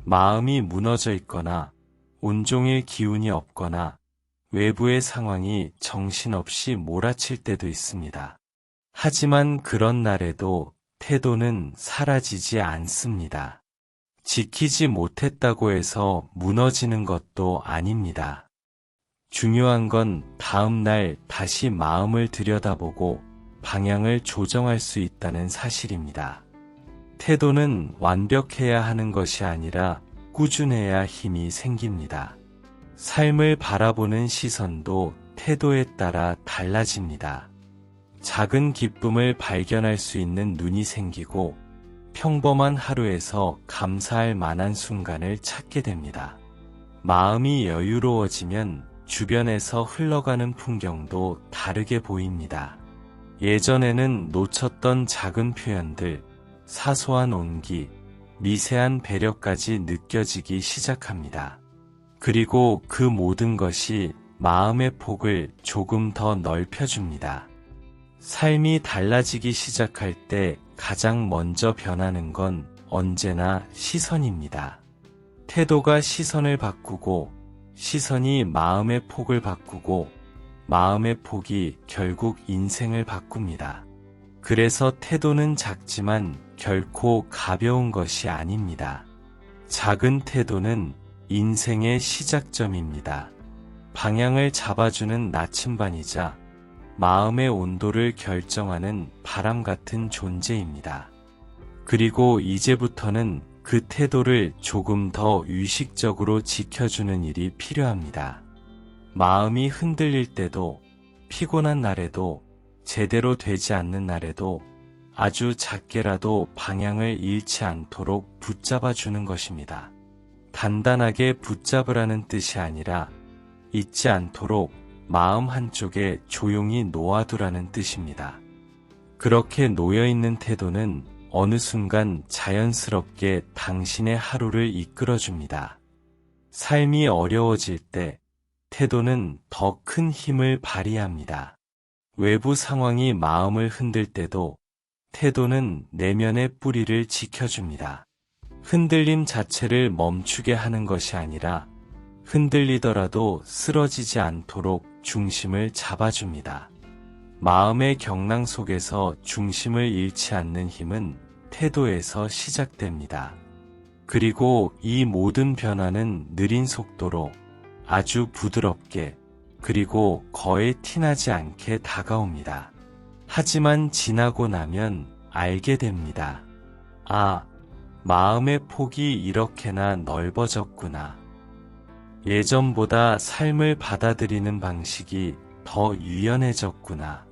마음이 무너져 있거나 온종일 기운이 없거나 외부의 상황이 정신없이 몰아칠 때도 있습니다. 하지만 그런 날에도 태도는 사라지지 않습니다. 지키지 못했다고 해서 무너지는 것도 아닙니다. 중요한 건 다음 날 다시 마음을 들여다보고 방향을 조정할 수 있다는 사실입니다. 태도는 완벽해야 하는 것이 아니라 꾸준해야 힘이 생깁니다. 삶을 바라보는 시선도 태도에 따라 달라집니다. 작은 기쁨을 발견할 수 있는 눈이 생기고 평범한 하루에서 감사할 만한 순간을 찾게 됩니다. 마음이 여유로워지면 주변에서 흘러가는 풍경도 다르게 보입니다. 예전에는 놓쳤던 작은 표현들, 사소한 온기, 미세한 배려까지 느껴지기 시작합니다. 그리고 그 모든 것이 마음의 폭을 조금 더 넓혀줍니다. 삶이 달라지기 시작할 때 가장 먼저 변하는 건 언제나 시선입니다. 태도가 시선을 바꾸고 시선이 마음의 폭을 바꾸고 마음의 폭이 결국 인생을 바꿉니다. 그래서 태도는 작지만 결코 가벼운 것이 아닙니다. 작은 태도는 인생의 시작점입니다. 방향을 잡아주는 나침반이자 마음의 온도를 결정하는 바람 같은 존재입니다. 그리고 이제부터는 그 태도를 조금 더 의식적으로 지켜주는 일이 필요합니다. 마음이 흔들릴 때도, 피곤한 날에도, 제대로 되지 않는 날에도 아주 작게라도 방향을 잃지 않도록 붙잡아 주는 것입니다. 단단하게 붙잡으라는 뜻이 아니라 잊지 않도록 마음 한쪽에 조용히 놓아두라는 뜻입니다. 그렇게 놓여있는 태도는 어느 순간 자연스럽게 당신의 하루를 이끌어줍니다. 삶이 어려워질 때 태도는 더 큰 힘을 발휘합니다. 외부 상황이 마음을 흔들 때도 태도는 내면의 뿌리를 지켜줍니다. 흔들림 자체를 멈추게 하는 것이 아니라 흔들리더라도 쓰러지지 않도록 중심을 잡아줍니다. 마음의 경랑 속에서 중심을 잃지 않는 힘은 태도에서 시작됩니다. 그리고 이 모든 변화는 느린 속도로 아주 부드럽게 그리고 거의 티나지 않게 다가옵니다. 하지만 지나고 나면 알게 됩니다. 아, 마음의 폭이 이렇게나 넓어졌구나. 예전보다 삶을 받아들이는 방식이 더 유연해졌구나.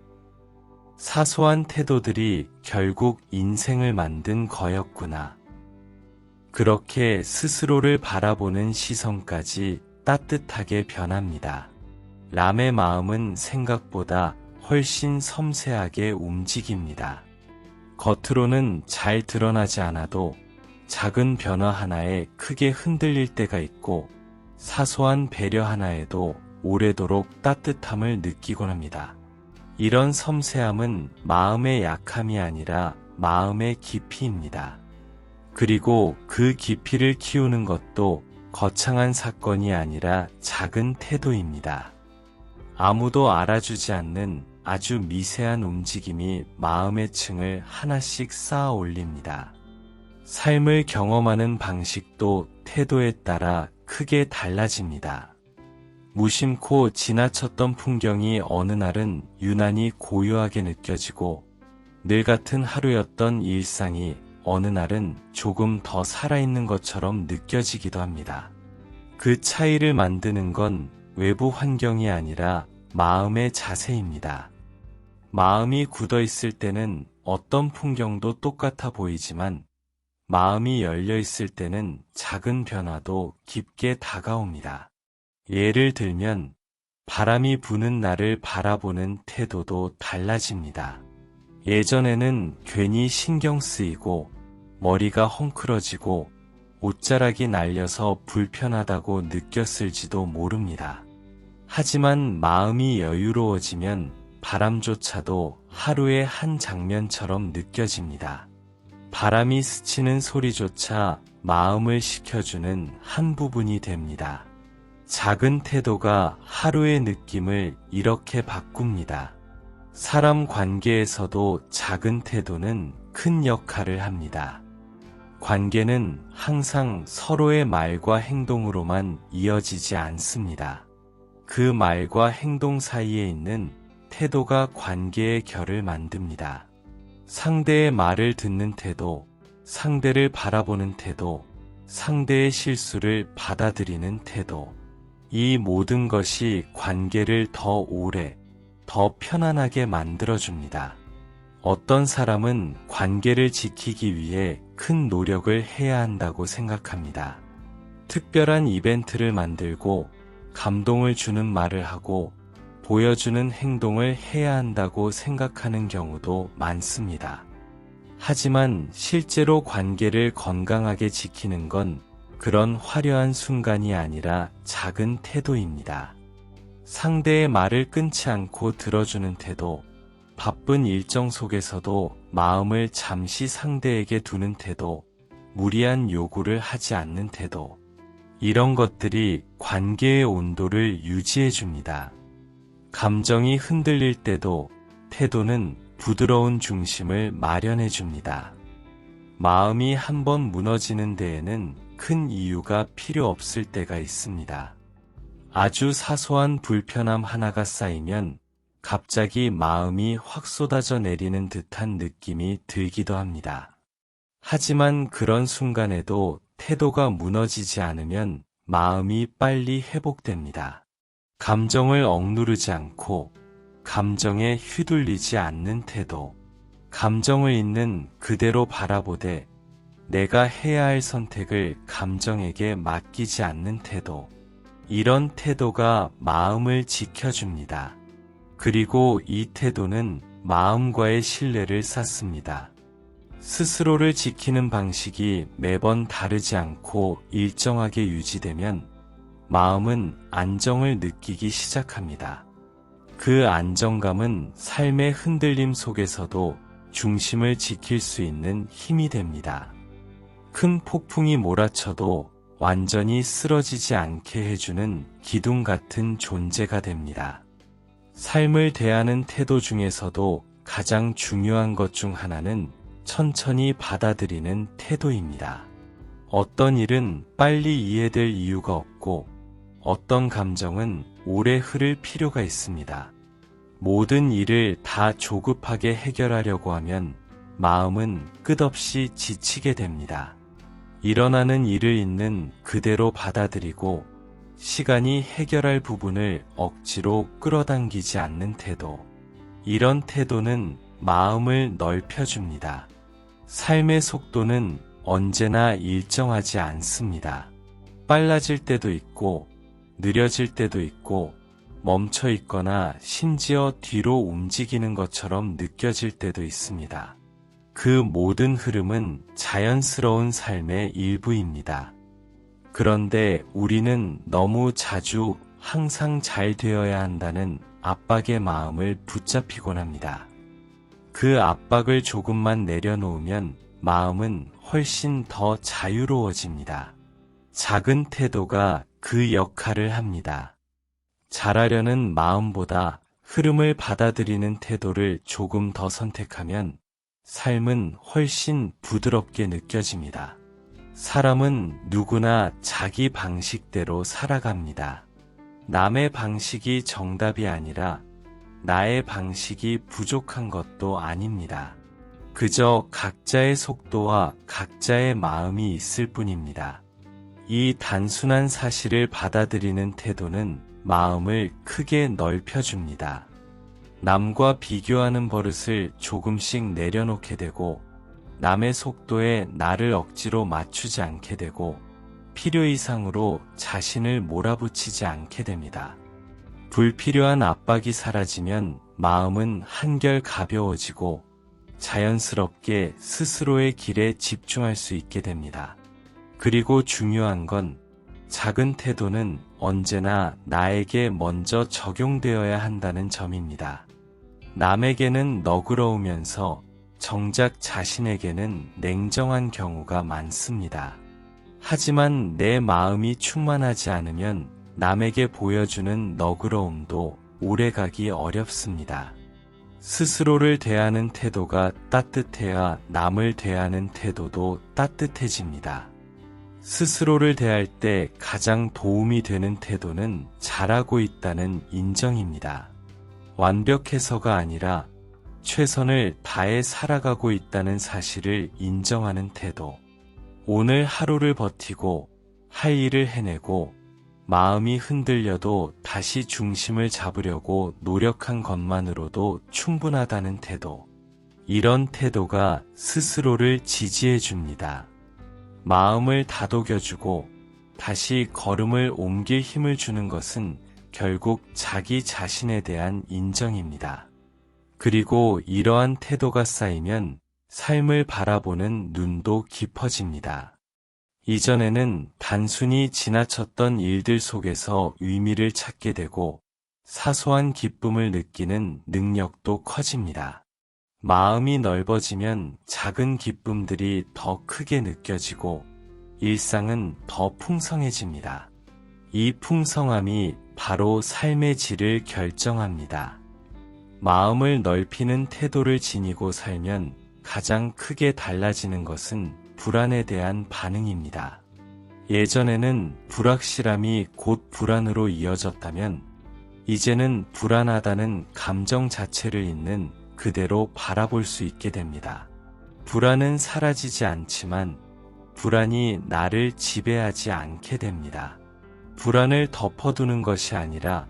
사소한 태도들이 결국 인생을 만든 거였구나. 그렇게 스스로를 바라보는 시선까지 따뜻하게 변합니다. 람의 마음은 생각보다 훨씬 섬세하게 움직입니다. 겉으로는 잘 드러나지 않아도 작은 변화 하나에 크게 흔들릴 때가 있고 사소한 배려 하나에도 오래도록 따뜻함을 느끼곤 합니다. 이런 섬세함은 마음의 약함이 아니라 마음의 깊이입니다. 그리고 그 깊이를 키우는 것도 거창한 사건이 아니라 작은 태도입니다. 아무도 알아주지 않는 아주 미세한 움직임이 마음의 층을 하나씩 쌓아 올립니다. 삶을 경험하는 방식도 태도에 따라 크게 달라집니다. 무심코 지나쳤던 풍경이 어느 날은 유난히 고요하게 느껴지고 늘 같은 하루였던 일상이 어느 날은 조금 더 살아있는 것처럼 느껴지기도 합니다. 그 차이를 만드는 건 외부 환경이 아니라 마음의 자세입니다. 마음이 굳어 있을 때는 어떤 풍경도 똑같아 보이지만 마음이 열려 있을 때는 작은 변화도 깊게 다가옵니다. 예를 들면 바람이 부는 날을 바라보는 태도도 달라집니다. 예전에는 괜히 신경 쓰이고 머리가 헝클어지고 옷자락이 날려서 불편하다고 느꼈을지도 모릅니다. 하지만 마음이 여유로워지면 바람조차도 하루의 한 장면처럼 느껴집니다. 바람이 스치는 소리조차 마음을 식혀주는 한 부분이 됩니다. 작은 태도가 하루의 느낌을 이렇게 바꿉니다. 사람 관계에서도 작은 태도는 큰 역할을 합니다. 관계는 항상 서로의 말과 행동으로만 이어지지 않습니다. 그 말과 행동 사이에 있는 태도가 관계의 결을 만듭니다. 상대의 말을 듣는 태도, 상대를 바라보는 태도, 상대의 실수를 받아들이는 태도, 이 모든 것이 관계를 더 오래, 더 편안하게 만들어줍니다. 어떤 사람은 관계를 지키기 위해 큰 노력을 해야 한다고 생각합니다. 특별한 이벤트를 만들고 감동을 주는 말을 하고 보여주는 행동을 해야 한다고 생각하는 경우도 많습니다. 하지만 실제로 관계를 건강하게 지키는 건 그런 화려한 순간이 아니라 작은 태도입니다. 상대의 말을 끊지 않고 들어주는 태도, 바쁜 일정 속에서도 마음을 잠시 상대에게 두는 태도, 무리한 요구를 하지 않는 태도, 이런 것들이 관계의 온도를 유지해 줍니다. 감정이 흔들릴 때도 태도는 부드러운 중심을 마련해 줍니다. 마음이 한번 무너지는 데에는 큰 이유가 필요 없을 때가 있습니다. 아주 사소한 불편함 하나가 쌓이면 갑자기 마음이 확 쏟아져 내리는 듯한 느낌이 들기도 합니다. 하지만 그런 순간에도 태도가 무너지지 않으면 마음이 빨리 회복됩니다. 감정을 억누르지 않고 감정에 휘둘리지 않는 태도, 감정을 있는 그대로 바라보되 내가 해야 할 선택을 감정에게 맡기지 않는 태도, 이런 태도가 마음을 지켜줍니다. 그리고 이 태도는 마음과의 신뢰를 쌓습니다. 스스로를 지키는 방식이 매번 다르지 않고 일정하게 유지되면 마음은 안정을 느끼기 시작합니다. 그 안정감은 삶의 흔들림 속에서도 중심을 지킬 수 있는 힘이 됩니다. 큰 폭풍이 몰아쳐도 완전히 쓰러지지 않게 해주는 기둥 같은 존재가 됩니다. 삶을 대하는 태도 중에서도 가장 중요한 것 중 하나는 천천히 받아들이는 태도입니다. 어떤 일은 빨리 이해될 이유가 없고 어떤 감정은 오래 흐를 필요가 있습니다. 모든 일을 다 조급하게 해결하려고 하면 마음은 끝없이 지치게 됩니다. 일어나는 일을 있는 그대로 받아들이고 시간이 해결할 부분을 억지로 끌어당기지 않는 태도. 이런 태도는 마음을 넓혀줍니다. 삶의 속도는 언제나 일정하지 않습니다. 빨라질 때도 있고 느려질 때도 있고 멈춰 있거나 심지어 뒤로 움직이는 것처럼 느껴질 때도 있습니다. 그 모든 흐름은 자연스러운 삶의 일부입니다. 그런데 우리는 너무 자주 항상 잘 되어야 한다는 압박의 마음을 붙잡히곤 합니다. 그 압박을 조금만 내려놓으면 마음은 훨씬 더 자유로워집니다. 작은 태도가 그 역할을 합니다. 잘하려는 마음보다 흐름을 받아들이는 태도를 조금 더 선택하면 삶은 훨씬 부드럽게 느껴집니다. 사람은 누구나 자기 방식대로 살아갑니다. 남의 방식이 정답이 아니라 나의 방식이 부족한 것도 아닙니다. 그저 각자의 속도와 각자의 마음이 있을 뿐입니다. 이 단순한 사실을 받아들이는 태도는 마음을 크게 넓혀줍니다. 남과 비교하는 버릇을 조금씩 내려놓게 되고 남의 속도에 나를 억지로 맞추지 않게 되고 필요 이상으로 자신을 몰아붙이지 않게 됩니다. 불필요한 압박이 사라지면 마음은 한결 가벼워지고 자연스럽게 스스로의 길에 집중할 수 있게 됩니다. 그리고 중요한 건 작은 태도는 언제나 나에게 먼저 적용되어야 한다는 점입니다. 남에게는 너그러우면서 정작 자신에게는 냉정한 경우가 많습니다. 하지만 내 마음이 충만하지 않으면 남에게 보여주는 너그러움도 오래가기 어렵습니다. 스스로를 대하는 태도가 따뜻해야 남을 대하는 태도도 따뜻해집니다. 스스로를 대할 때 가장 도움이 되는 태도는 잘하고 있다는 인정입니다. 완벽해서가 아니라 최선을 다해 살아가고 있다는 사실을 인정하는 태도. 오늘 하루를 버티고 할 일을 해내고 마음이 흔들려도 다시 중심을 잡으려고 노력한 것만으로도 충분하다는 태도. 이런 태도가 스스로를 지지해 줍니다. 마음을 다독여주고 다시 걸음을 옮길 힘을 주는 것은 결국 자기 자신에 대한 인정입니다. 그리고 이러한 태도가 쌓이면 삶을 바라보는 눈도 깊어집니다. 이전에는 단순히 지나쳤던 일들 속에서 의미를 찾게 되고 사소한 기쁨을 느끼는 능력도 커집니다. 마음이 넓어지면 작은 기쁨들이 더 크게 느껴지고 일상은 더 풍성해집니다. 이 풍성함이 바로 삶의 질을 결정합니다. 마음을 넓히는 태도를 지니고 살면 가장 크게 달라지는 것은 불안에 대한 반응입니다. 예전에는 불확실함이 곧 불안으로 이어졌다면 이제는 불안하다는 감정 자체를 있는 그대로 바라볼 수 있게 됩니다. 불안은 사라지지 않지만 불안이 나를 지배하지 않게 됩니다. 불안을 덮어두는 것이 아니라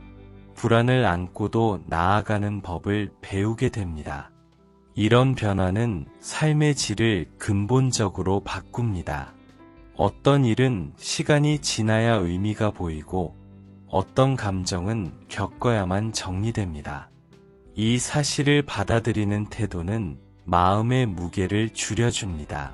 불안을 안고도 나아가는 법을 배우게 됩니다. 이런 변화는 삶의 질을 근본적으로 바꿉니다. 어떤 일은 시간이 지나야 의미가 보이고 어떤 감정은 겪어야만 정리됩니다. 이 사실을 받아들이는 태도는 마음의 무게를 줄여줍니다.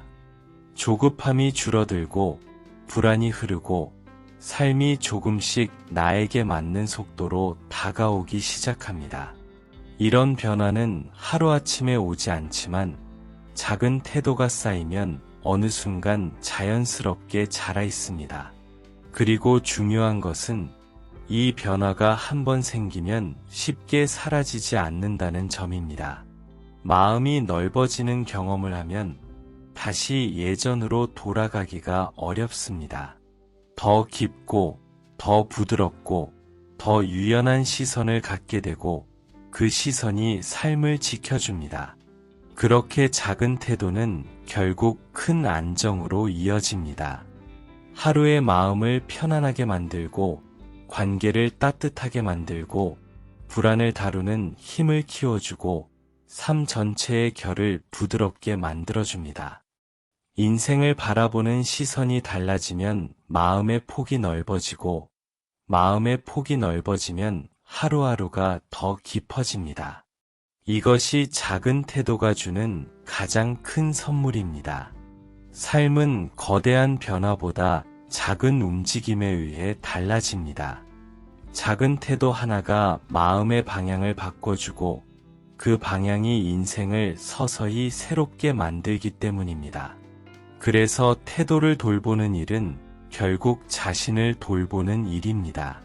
조급함이 줄어들고 불안이 흐르고 삶이 조금씩 나에게 맞는 속도로 다가오기 시작합니다. 이런 변화는 하루아침에 오지 않지만 작은 태도가 쌓이면 어느 순간 자연스럽게 자라 있습니다. 그리고 중요한 것은 이 변화가 한번 생기면 쉽게 사라지지 않는다는 점입니다. 마음이 넓어지는 경험을 하면 다시 예전으로 돌아가기가 어렵습니다. 더 깊고, 더 부드럽고, 더 유연한 시선을 갖게 되고 그 시선이 삶을 지켜줍니다. 그렇게 작은 태도는 결국 큰 안정으로 이어집니다. 하루의 마음을 편안하게 만들고 관계를 따뜻하게 만들고 불안을 다루는 힘을 키워주고 삶 전체의 결을 부드럽게 만들어줍니다. 인생을 바라보는 시선이 달라지면 마음의 폭이 넓어지고 마음의 폭이 넓어지면 하루하루가 더 깊어집니다. 이것이 작은 태도가 주는 가장 큰 선물입니다. 삶은 거대한 변화보다 작은 움직임에 의해 달라집니다. 작은 태도 하나가 마음의 방향을 바꿔주고 그 방향이 인생을 서서히 새롭게 만들기 때문입니다. 그래서 태도를 돌보는 일은 결국 자신을 돌보는 일입니다.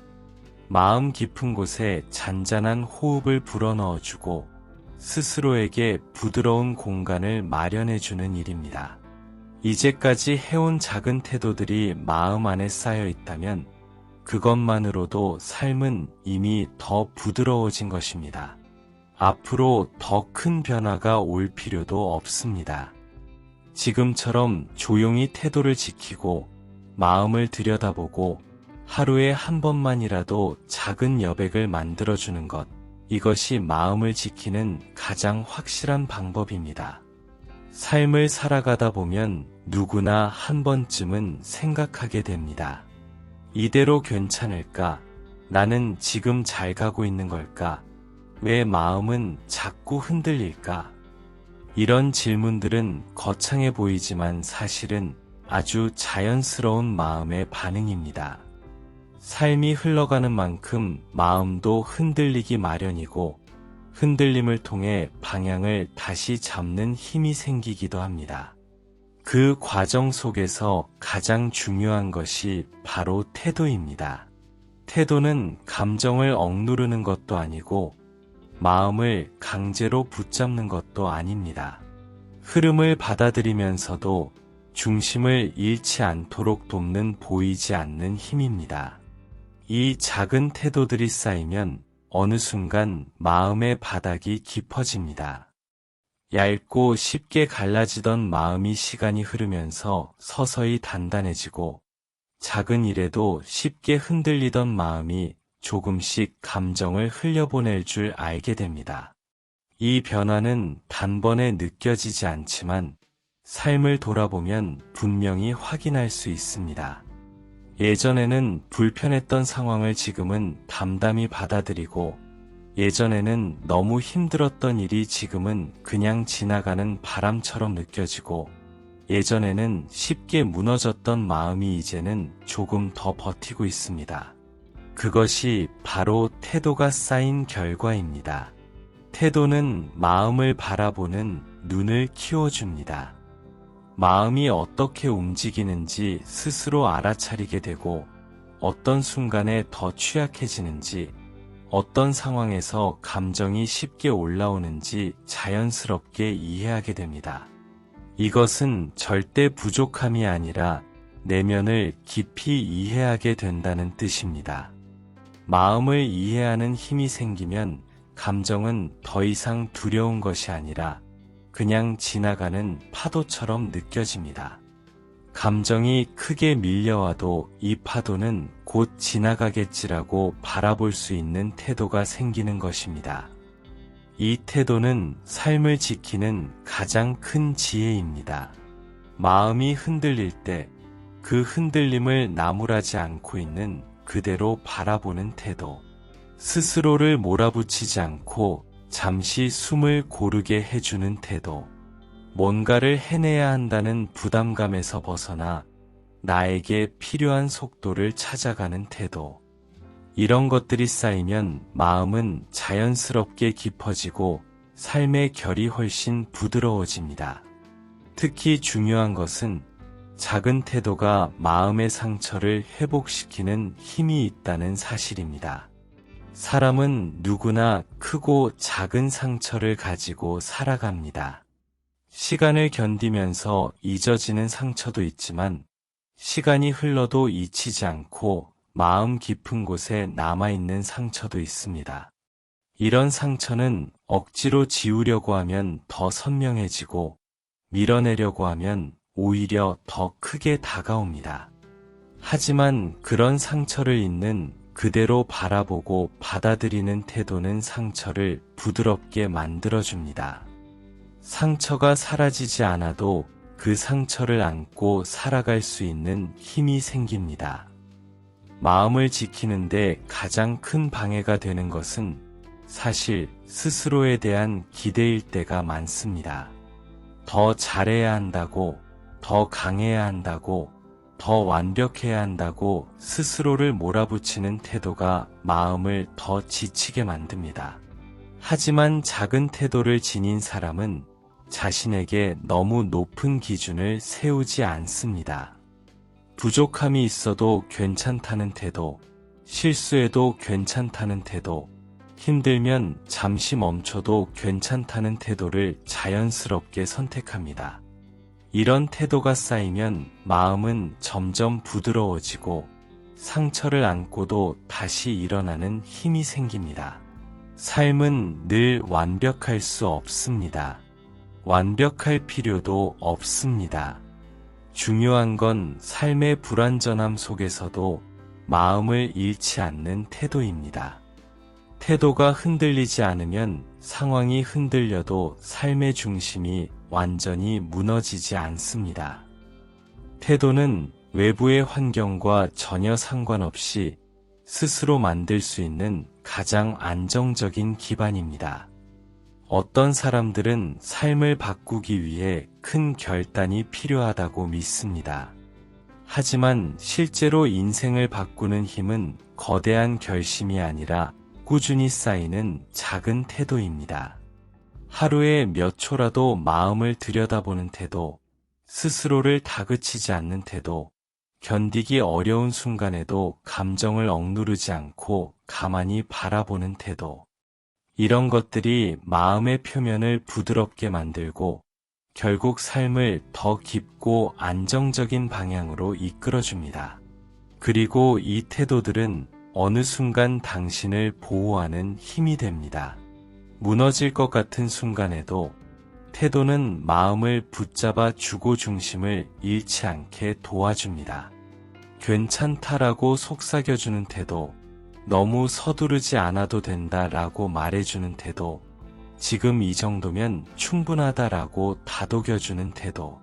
마음 깊은 곳에 잔잔한 호흡을 불어넣어주고 스스로에게 부드러운 공간을 마련해주는 일입니다. 이제까지 해온 작은 태도들이 마음 안에 쌓여 있다면 그것만으로도 삶은 이미 더 부드러워진 것입니다. 앞으로 더 큰 변화가 올 필요도 없습니다. 지금처럼 조용히 태도를 지키고 마음을 들여다보고 하루에 한 번만이라도 작은 여백을 만들어주는 것, 이것이 마음을 지키는 가장 확실한 방법입니다. 삶을 살아가다 보면 누구나 한 번쯤은 생각하게 됩니다. 이대로 괜찮을까? 나는 지금 잘 가고 있는 걸까? 왜 마음은 자꾸 흔들릴까? 이런 질문들은 거창해 보이지만 사실은 아주 자연스러운 마음의 반응입니다. 삶이 흘러가는 만큼 마음도 흔들리기 마련이고 흔들림을 통해 방향을 다시 잡는 힘이 생기기도 합니다. 그 과정 속에서 가장 중요한 것이 바로 태도입니다. 태도는 감정을 억누르는 것도 아니고 마음을 강제로 붙잡는 것도 아닙니다. 흐름을 받아들이면서도 중심을 잃지 않도록 돕는 보이지 않는 힘입니다. 이 작은 태도들이 쌓이면 어느 순간 마음의 바닥이 깊어집니다. 얇고 쉽게 갈라지던 마음이 시간이 흐르면서 서서히 단단해지고 작은 일에도 쉽게 흔들리던 마음이 조금씩 감정을 흘려보낼 줄 알게 됩니다. 이 변화는 단번에 느껴지지 않지만 삶을 돌아보면 분명히 확인할 수 있습니다. 예전에는 불편했던 상황을 지금은 담담히 받아들이고 예전에는 너무 힘들었던 일이 지금은 그냥 지나가는 바람처럼 느껴지고 예전에는 쉽게 무너졌던 마음이 이제는 조금 더 버티고 있습니다. 그것이 바로 태도가 쌓인 결과입니다. 태도는 마음을 바라보는 눈을 키워줍니다. 마음이 어떻게 움직이는지 스스로 알아차리게 되고 어떤 순간에 더 취약해지는지 어떤 상황에서 감정이 쉽게 올라오는지 자연스럽게 이해하게 됩니다. 이것은 절대 부족함이 아니라 내면을 깊이 이해하게 된다는 뜻입니다. 마음을 이해하는 힘이 생기면 감정은 더 이상 두려운 것이 아니라 그냥 지나가는 파도처럼 느껴집니다. 감정이 크게 밀려와도 이 파도는 곧 지나가겠지라고 바라볼 수 있는 태도가 생기는 것입니다. 이 태도는 삶을 지키는 가장 큰 지혜입니다. 마음이 흔들릴 때 그 흔들림을 나무라지 않고 있는 그대로 바라보는 태도, 스스로를 몰아붙이지 않고 잠시 숨을 고르게 해주는 태도, 뭔가를 해내야 한다는 부담감에서 벗어나 나에게 필요한 속도를 찾아가는 태도. 이런 것들이 쌓이면 마음은 자연스럽게 깊어지고 삶의 결이 훨씬 부드러워집니다. 특히 중요한 것은 작은 태도가 마음의 상처를 회복시키는 힘이 있다는 사실입니다. 사람은 누구나 크고 작은 상처를 가지고 살아갑니다. 시간을 견디면서 잊어지는 상처도 있지만 시간이 흘러도 잊히지 않고 마음 깊은 곳에 남아있는 상처도 있습니다. 이런 상처는 억지로 지우려고 하면 더 선명해지고 밀어내려고 하면 오히려 더 크게 다가옵니다. 하지만 그런 상처를 있는 그대로 바라보고 받아들이는 태도는 상처를 부드럽게 만들어줍니다. 상처가 사라지지 않아도 그 상처를 안고 살아갈 수 있는 힘이 생깁니다. 마음을 지키는데 가장 큰 방해가 되는 것은 사실 스스로에 대한 기대일 때가 많습니다. 더 잘해야 한다고, 더 강해야 한다고, 더 완벽해야 한다고 스스로를 몰아붙이는 태도가 마음을 더 지치게 만듭니다. 하지만 작은 태도를 지닌 사람은 자신에게 너무 높은 기준을 세우지 않습니다. 부족함이 있어도 괜찮다는 태도, 실수해도 괜찮다는 태도, 힘들면 잠시 멈춰도 괜찮다는 태도를 자연스럽게 선택합니다. 이런 태도가 쌓이면 마음은 점점 부드러워지고 상처를 안고도 다시 일어나는 힘이 생깁니다. 삶은 늘 완벽할 수 없습니다. 완벽할 필요도 없습니다. 중요한 건 삶의 불완전함 속에서도 마음을 잃지 않는 태도입니다. 태도가 흔들리지 않으면 상황이 흔들려도 삶의 중심이 완전히 무너지지 않습니다. 태도는 외부의 환경과 전혀 상관없이 스스로 만들 수 있는 가장 안정적인 기반입니다. 어떤 사람들은 삶을 바꾸기 위해 큰 결단이 필요하다고 믿습니다. 하지만 실제로 인생을 바꾸는 힘은 거대한 결심이 아니라 꾸준히 쌓이는 작은 태도입니다. 하루에 몇 초라도 마음을 들여다보는 태도, 스스로를 다그치지 않는 태도, 견디기 어려운 순간에도 감정을 억누르지 않고 가만히 바라보는 태도. 이런 것들이 마음의 표면을 부드럽게 만들고 결국 삶을 더 깊고 안정적인 방향으로 이끌어줍니다. 그리고 이 태도들은 어느 순간 당신을 보호하는 힘이 됩니다. 무너질 것 같은 순간에도 태도는 마음을 붙잡아 주고 중심을 잃지 않게 도와줍니다. 괜찮다라고 속삭여주는 태도, 너무 서두르지 않아도 된다라고 말해주는 태도, 지금 이 정도면 충분하다라고 다독여주는 태도.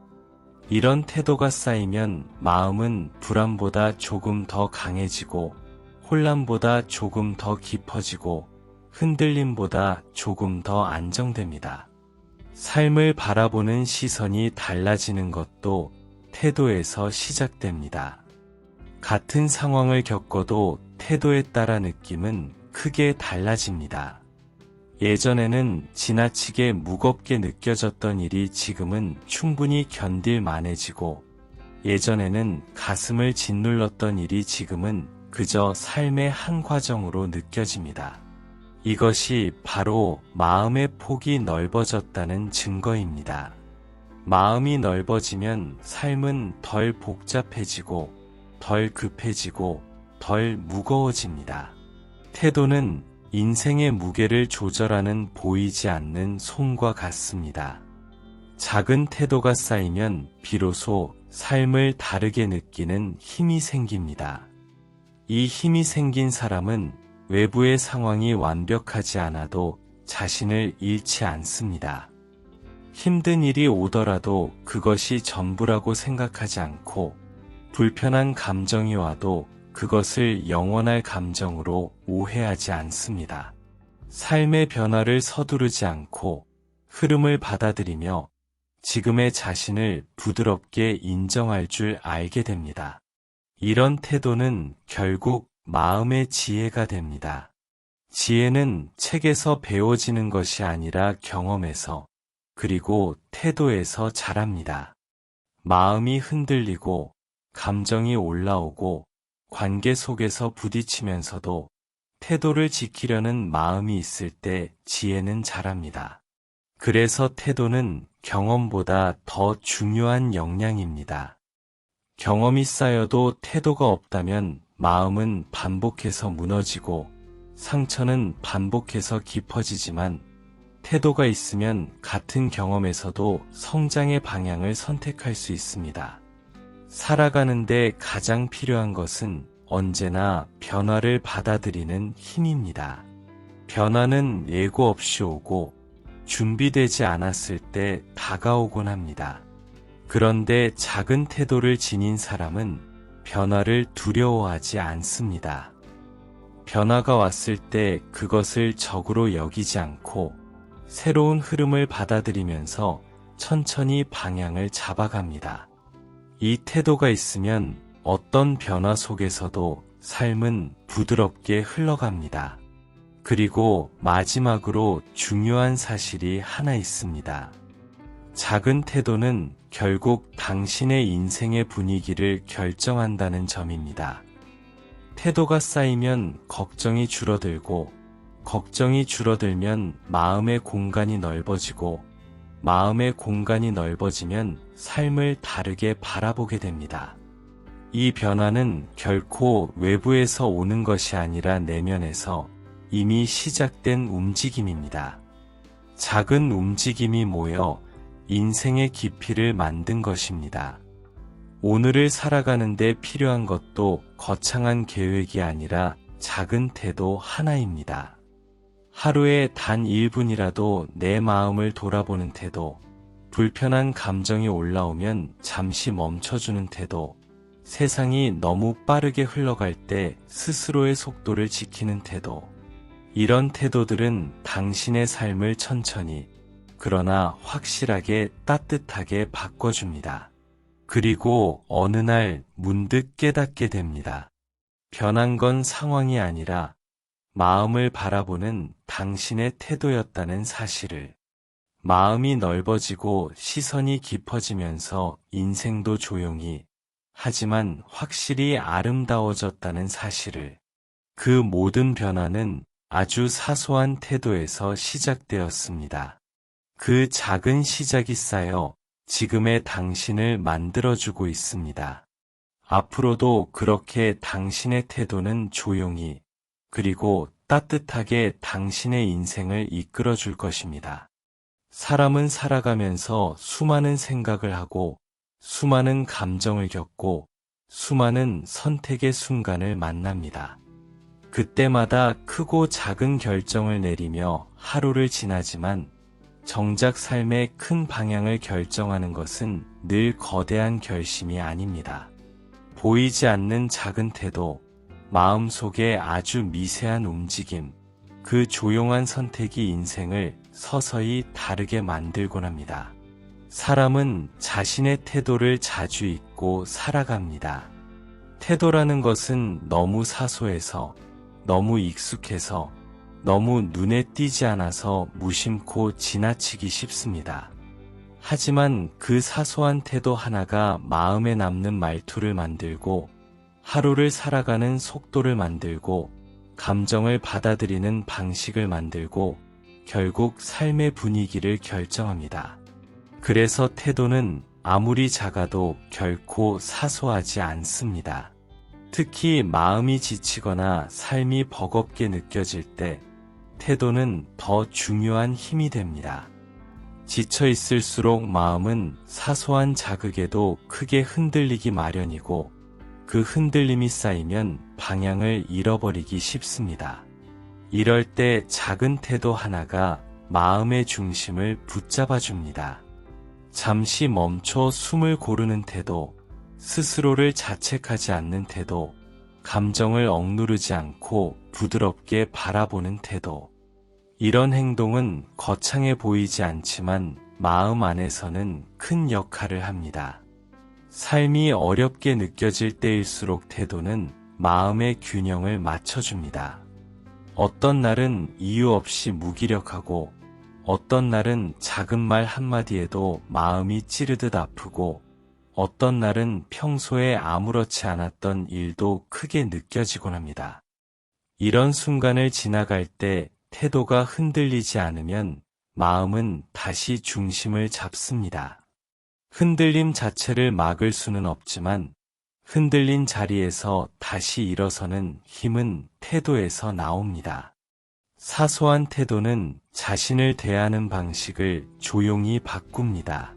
이런 태도가 쌓이면 마음은 불안보다 조금 더 강해지고 혼란보다 조금 더 깊어지고 흔들림보다 조금 더 안정됩니다. 삶을 바라보는 시선이 달라지는 것도 태도에서 시작됩니다. 같은 상황을 겪어도 태도에 따라 느낌은 크게 달라집니다. 예전에는 지나치게 무겁게 느껴졌던 일이 지금은 충분히 견딜 만해지고, 예전에는 가슴을 짓눌렀던 일이 지금은 그저 삶의 한 과정으로 느껴집니다. 이것이 바로 마음의 폭이 넓어졌다는 증거입니다. 마음이 넓어지면 삶은 덜 복잡해지고, 덜 급해지고, 덜 무거워집니다. 태도는 인생의 무게를 조절하는 보이지 않는 손과 같습니다. 작은 태도가 쌓이면 비로소 삶을 다르게 느끼는 힘이 생깁니다. 이 힘이 생긴 사람은 외부의 상황이 완벽하지 않아도 자신을 잃지 않습니다. 힘든 일이 오더라도 그것이 전부라고 생각하지 않고, 불편한 감정이 와도 그것을 영원할 감정으로 오해하지 않습니다. 삶의 변화를 서두르지 않고 흐름을 받아들이며 지금의 자신을 부드럽게 인정할 줄 알게 됩니다. 이런 태도는 결국 마음의 지혜가 됩니다. 지혜는 책에서 배워지는 것이 아니라 경험에서, 그리고 태도에서 자랍니다. 마음이 흔들리고 감정이 올라오고 관계 속에서 부딪히면서도 태도를 지키려는 마음이 있을 때 지혜는 자랍니다. 그래서 태도는 경험보다 더 중요한 역량입니다. 경험이 쌓여도 태도가 없다면 마음은 반복해서 무너지고 상처는 반복해서 깊어지지만, 태도가 있으면 같은 경험에서도 성장의 방향을 선택할 수 있습니다. 살아가는데 가장 필요한 것은 언제나 변화를 받아들이는 힘입니다. 변화는 예고 없이 오고 준비되지 않았을 때 다가오곤 합니다. 그런데 작은 태도를 지닌 사람은 변화를 두려워하지 않습니다. 변화가 왔을 때 그것을 적으로 여기지 않고 새로운 흐름을 받아들이면서 천천히 방향을 잡아갑니다. 이 태도가 있으면 어떤 변화 속에서도 삶은 부드럽게 흘러갑니다. 그리고 마지막으로 중요한 사실이 하나 있습니다. 작은 태도는 결국 당신의 인생의 분위기를 결정한다는 점입니다. 태도가 쌓이면 걱정이 줄어들고, 걱정이 줄어들면 마음의 공간이 넓어지고, 마음의 공간이 넓어지면 삶을 다르게 바라보게 됩니다. 이 변화는 결코 외부에서 오는 것이 아니라 내면에서 이미 시작된 움직임입니다. 작은 움직임이 모여 인생의 깊이를 만든 것입니다. 오늘을 살아가는 데 필요한 것도 거창한 계획이 아니라 작은 태도 하나입니다. 하루에 단 1분이라도 내 마음을 돌아보는 태도, 불편한 감정이 올라오면 잠시 멈춰주는 태도, 세상이 너무 빠르게 흘러갈 때 스스로의 속도를 지키는 태도. 이런 태도들은 당신의 삶을 천천히, 그러나 확실하게 따뜻하게 바꿔줍니다. 그리고 어느 날 문득 깨닫게 됩니다. 변한 건 상황이 아니라 마음을 바라보는 당신의 태도였다는 사실을. 마음이 넓어지고 시선이 깊어지면서 인생도 조용히, 하지만 확실히 아름다워졌다는 사실을. 그 모든 변화는 아주 사소한 태도에서 시작되었습니다. 그 작은 시작이 쌓여 지금의 당신을 만들어주고 있습니다. 앞으로도 그렇게 당신의 태도는 조용히, 그리고 따뜻하게 당신의 인생을 이끌어줄 것입니다. 사람은 살아가면서 수많은 생각을 하고, 수많은 감정을 겪고, 수많은 선택의 순간을 만납니다. 그때마다 크고 작은 결정을 내리며 하루를 지나지만 정작 삶의 큰 방향을 결정하는 것은 늘 거대한 결심이 아닙니다. 보이지 않는 작은 태도, 마음속에 아주 미세한 움직임, 그 조용한 선택이 인생을 서서히 다르게 만들곤 합니다. 사람은 자신의 태도를 자주 잊고 살아갑니다. 태도라는 것은 너무 사소해서, 너무 익숙해서, 너무 눈에 띄지 않아서 무심코 지나치기 쉽습니다. 하지만 그 사소한 태도 하나가 마음에 남는 말투를 만들고, 하루를 살아가는 속도를 만들고, 감정을 받아들이는 방식을 만들고, 결국 삶의 분위기를 결정합니다. 그래서 태도는 아무리 작아도 결코 사소하지 않습니다. 특히 마음이 지치거나 삶이 버겁게 느껴질 때 태도는 더 중요한 힘이 됩니다. 지쳐 있을수록 마음은 사소한 자극에도 크게 흔들리기 마련이고 그 흔들림이 쌓이면 방향을 잃어버리기 쉽습니다. 이럴 때 작은 태도 하나가 마음의 중심을 붙잡아 줍니다. 잠시 멈춰 숨을 고르는 태도, 스스로를 자책하지 않는 태도, 감정을 억누르지 않고 부드럽게 바라보는 태도. 이런 행동은 거창해 보이지 않지만 마음 안에서는 큰 역할을 합니다. 삶이 어렵게 느껴질 때일수록 태도는 마음의 균형을 맞춰줍니다. 어떤 날은 이유 없이 무기력하고 어떤 날은 작은 말 한마디에도 마음이 찌르듯 아프고 어떤 날은 평소에 아무렇지 않았던 일도 크게 느껴지곤 합니다. 이런 순간을 지나갈 때 태도가 흔들리지 않으면 마음은 다시 중심을 잡습니다. 흔들림 자체를 막을 수는 없지만 흔들린 자리에서 다시 일어서는 힘은 태도에서 나옵니다. 사소한 태도는 자신을 대하는 방식을 조용히 바꿉니다.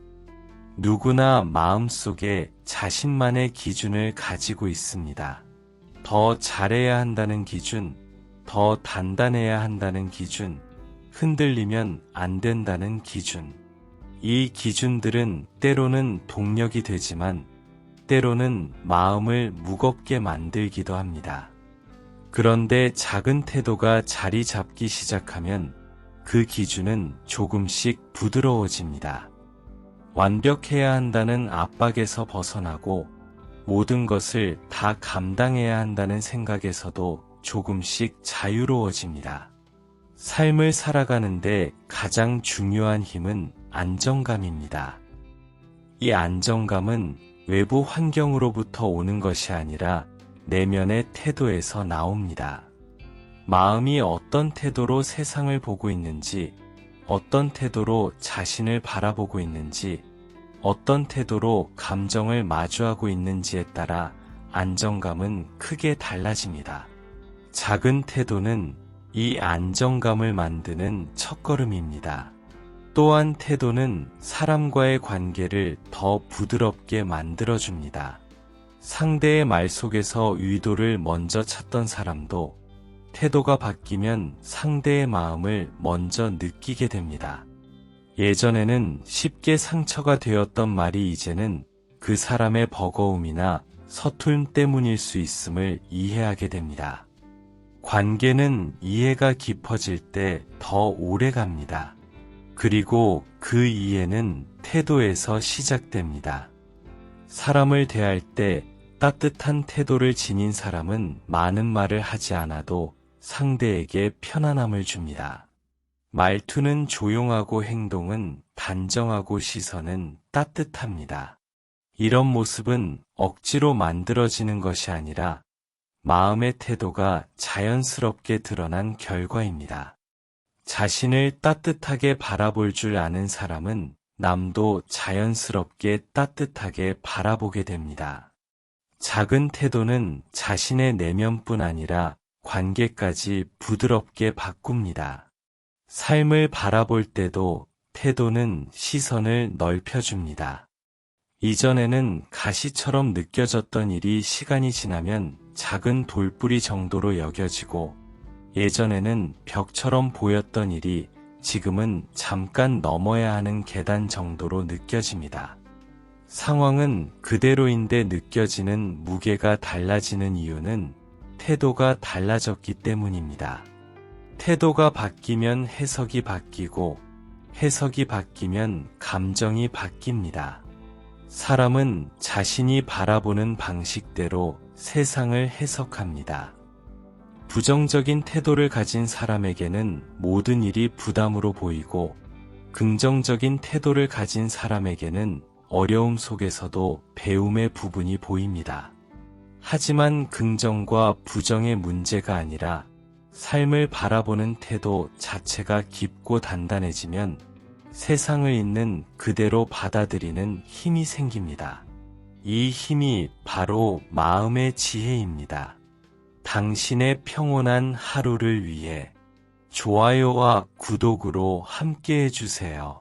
누구나 마음속에 자신만의 기준을 가지고 있습니다. 더 잘해야 한다는 기준, 더 단단해야 한다는 기준, 흔들리면 안 된다는 기준. 이 기준들은 때로는 동력이 되지만 때로는 마음을 무겁게 만들기도 합니다. 그런데 작은 태도가 자리 잡기 시작하면 그 기준은 조금씩 부드러워집니다. 완벽해야 한다는 압박에서 벗어나고 모든 것을 다 감당해야 한다는 생각에서도 조금씩 자유로워집니다. 삶을 살아가는데 가장 중요한 힘은 안정감입니다. 이 안정감은 외부 환경으로부터 오는 것이 아니라 내면의 태도에서 나옵니다. 마음이 어떤 태도로 세상을 보고 있는지, 어떤 태도로 자신을 바라보고 있는지, 어떤 태도로 감정을 마주하고 있는지에 따라 안정감은 크게 달라집니다. 작은 태도는 이 안정감을 만드는 첫걸음입니다. 또한 태도는 사람과의 관계를 더 부드럽게 만들어줍니다. 상대의 말 속에서 의도를 먼저 찾던 사람도 태도가 바뀌면 상대의 마음을 먼저 느끼게 됩니다. 예전에는 쉽게 상처가 되었던 말이 이제는 그 사람의 버거움이나 서툴m 때문일 수 있음을 이해하게 됩니다. 관계는 이해가 깊어질 때 더 오래 갑니다. 그리고 그 이해는 태도에서 시작됩니다. 사람을 대할 때 따뜻한 태도를 지닌 사람은 많은 말을 하지 않아도 상대에게 편안함을 줍니다. 말투는 조용하고 행동은 단정하고 시선은 따뜻합니다. 이런 모습은 억지로 만들어지는 것이 아니라 마음의 태도가 자연스럽게 드러난 결과입니다. 자신을 따뜻하게 바라볼 줄 아는 사람은 남도 자연스럽게 따뜻하게 바라보게 됩니다. 작은 태도는 자신의 내면뿐 아니라 관계까지 부드럽게 바꿉니다. 삶을 바라볼 때도 태도는 시선을 넓혀줍니다. 이전에는 가시처럼 느껴졌던 일이 시간이 지나면 작은 돌뿌리 정도로 여겨지고, 예전에는 벽처럼 보였던 일이 지금은 잠깐 넘어야 하는 계단 정도로 느껴집니다. 상황은 그대로인데 느껴지는 무게가 달라지는 이유는 태도가 달라졌기 때문입니다. 태도가 바뀌면 해석이 바뀌고, 해석이 바뀌면 감정이 바뀝니다. 사람은 자신이 바라보는 방식대로 세상을 해석합니다. 부정적인 태도를 가진 사람에게는 모든 일이 부담으로 보이고, 긍정적인 태도를 가진 사람에게는 어려움 속에서도 배움의 부분이 보입니다. 하지만 긍정과 부정의 문제가 아니라 삶을 바라보는 태도 자체가 깊고 단단해지면 세상을 있는 그대로 받아들이는 힘이 생깁니다. 이 힘이 바로 마음의 지혜입니다. 당신의 평온한 하루를 위해 좋아요와 구독으로 함께 해주세요.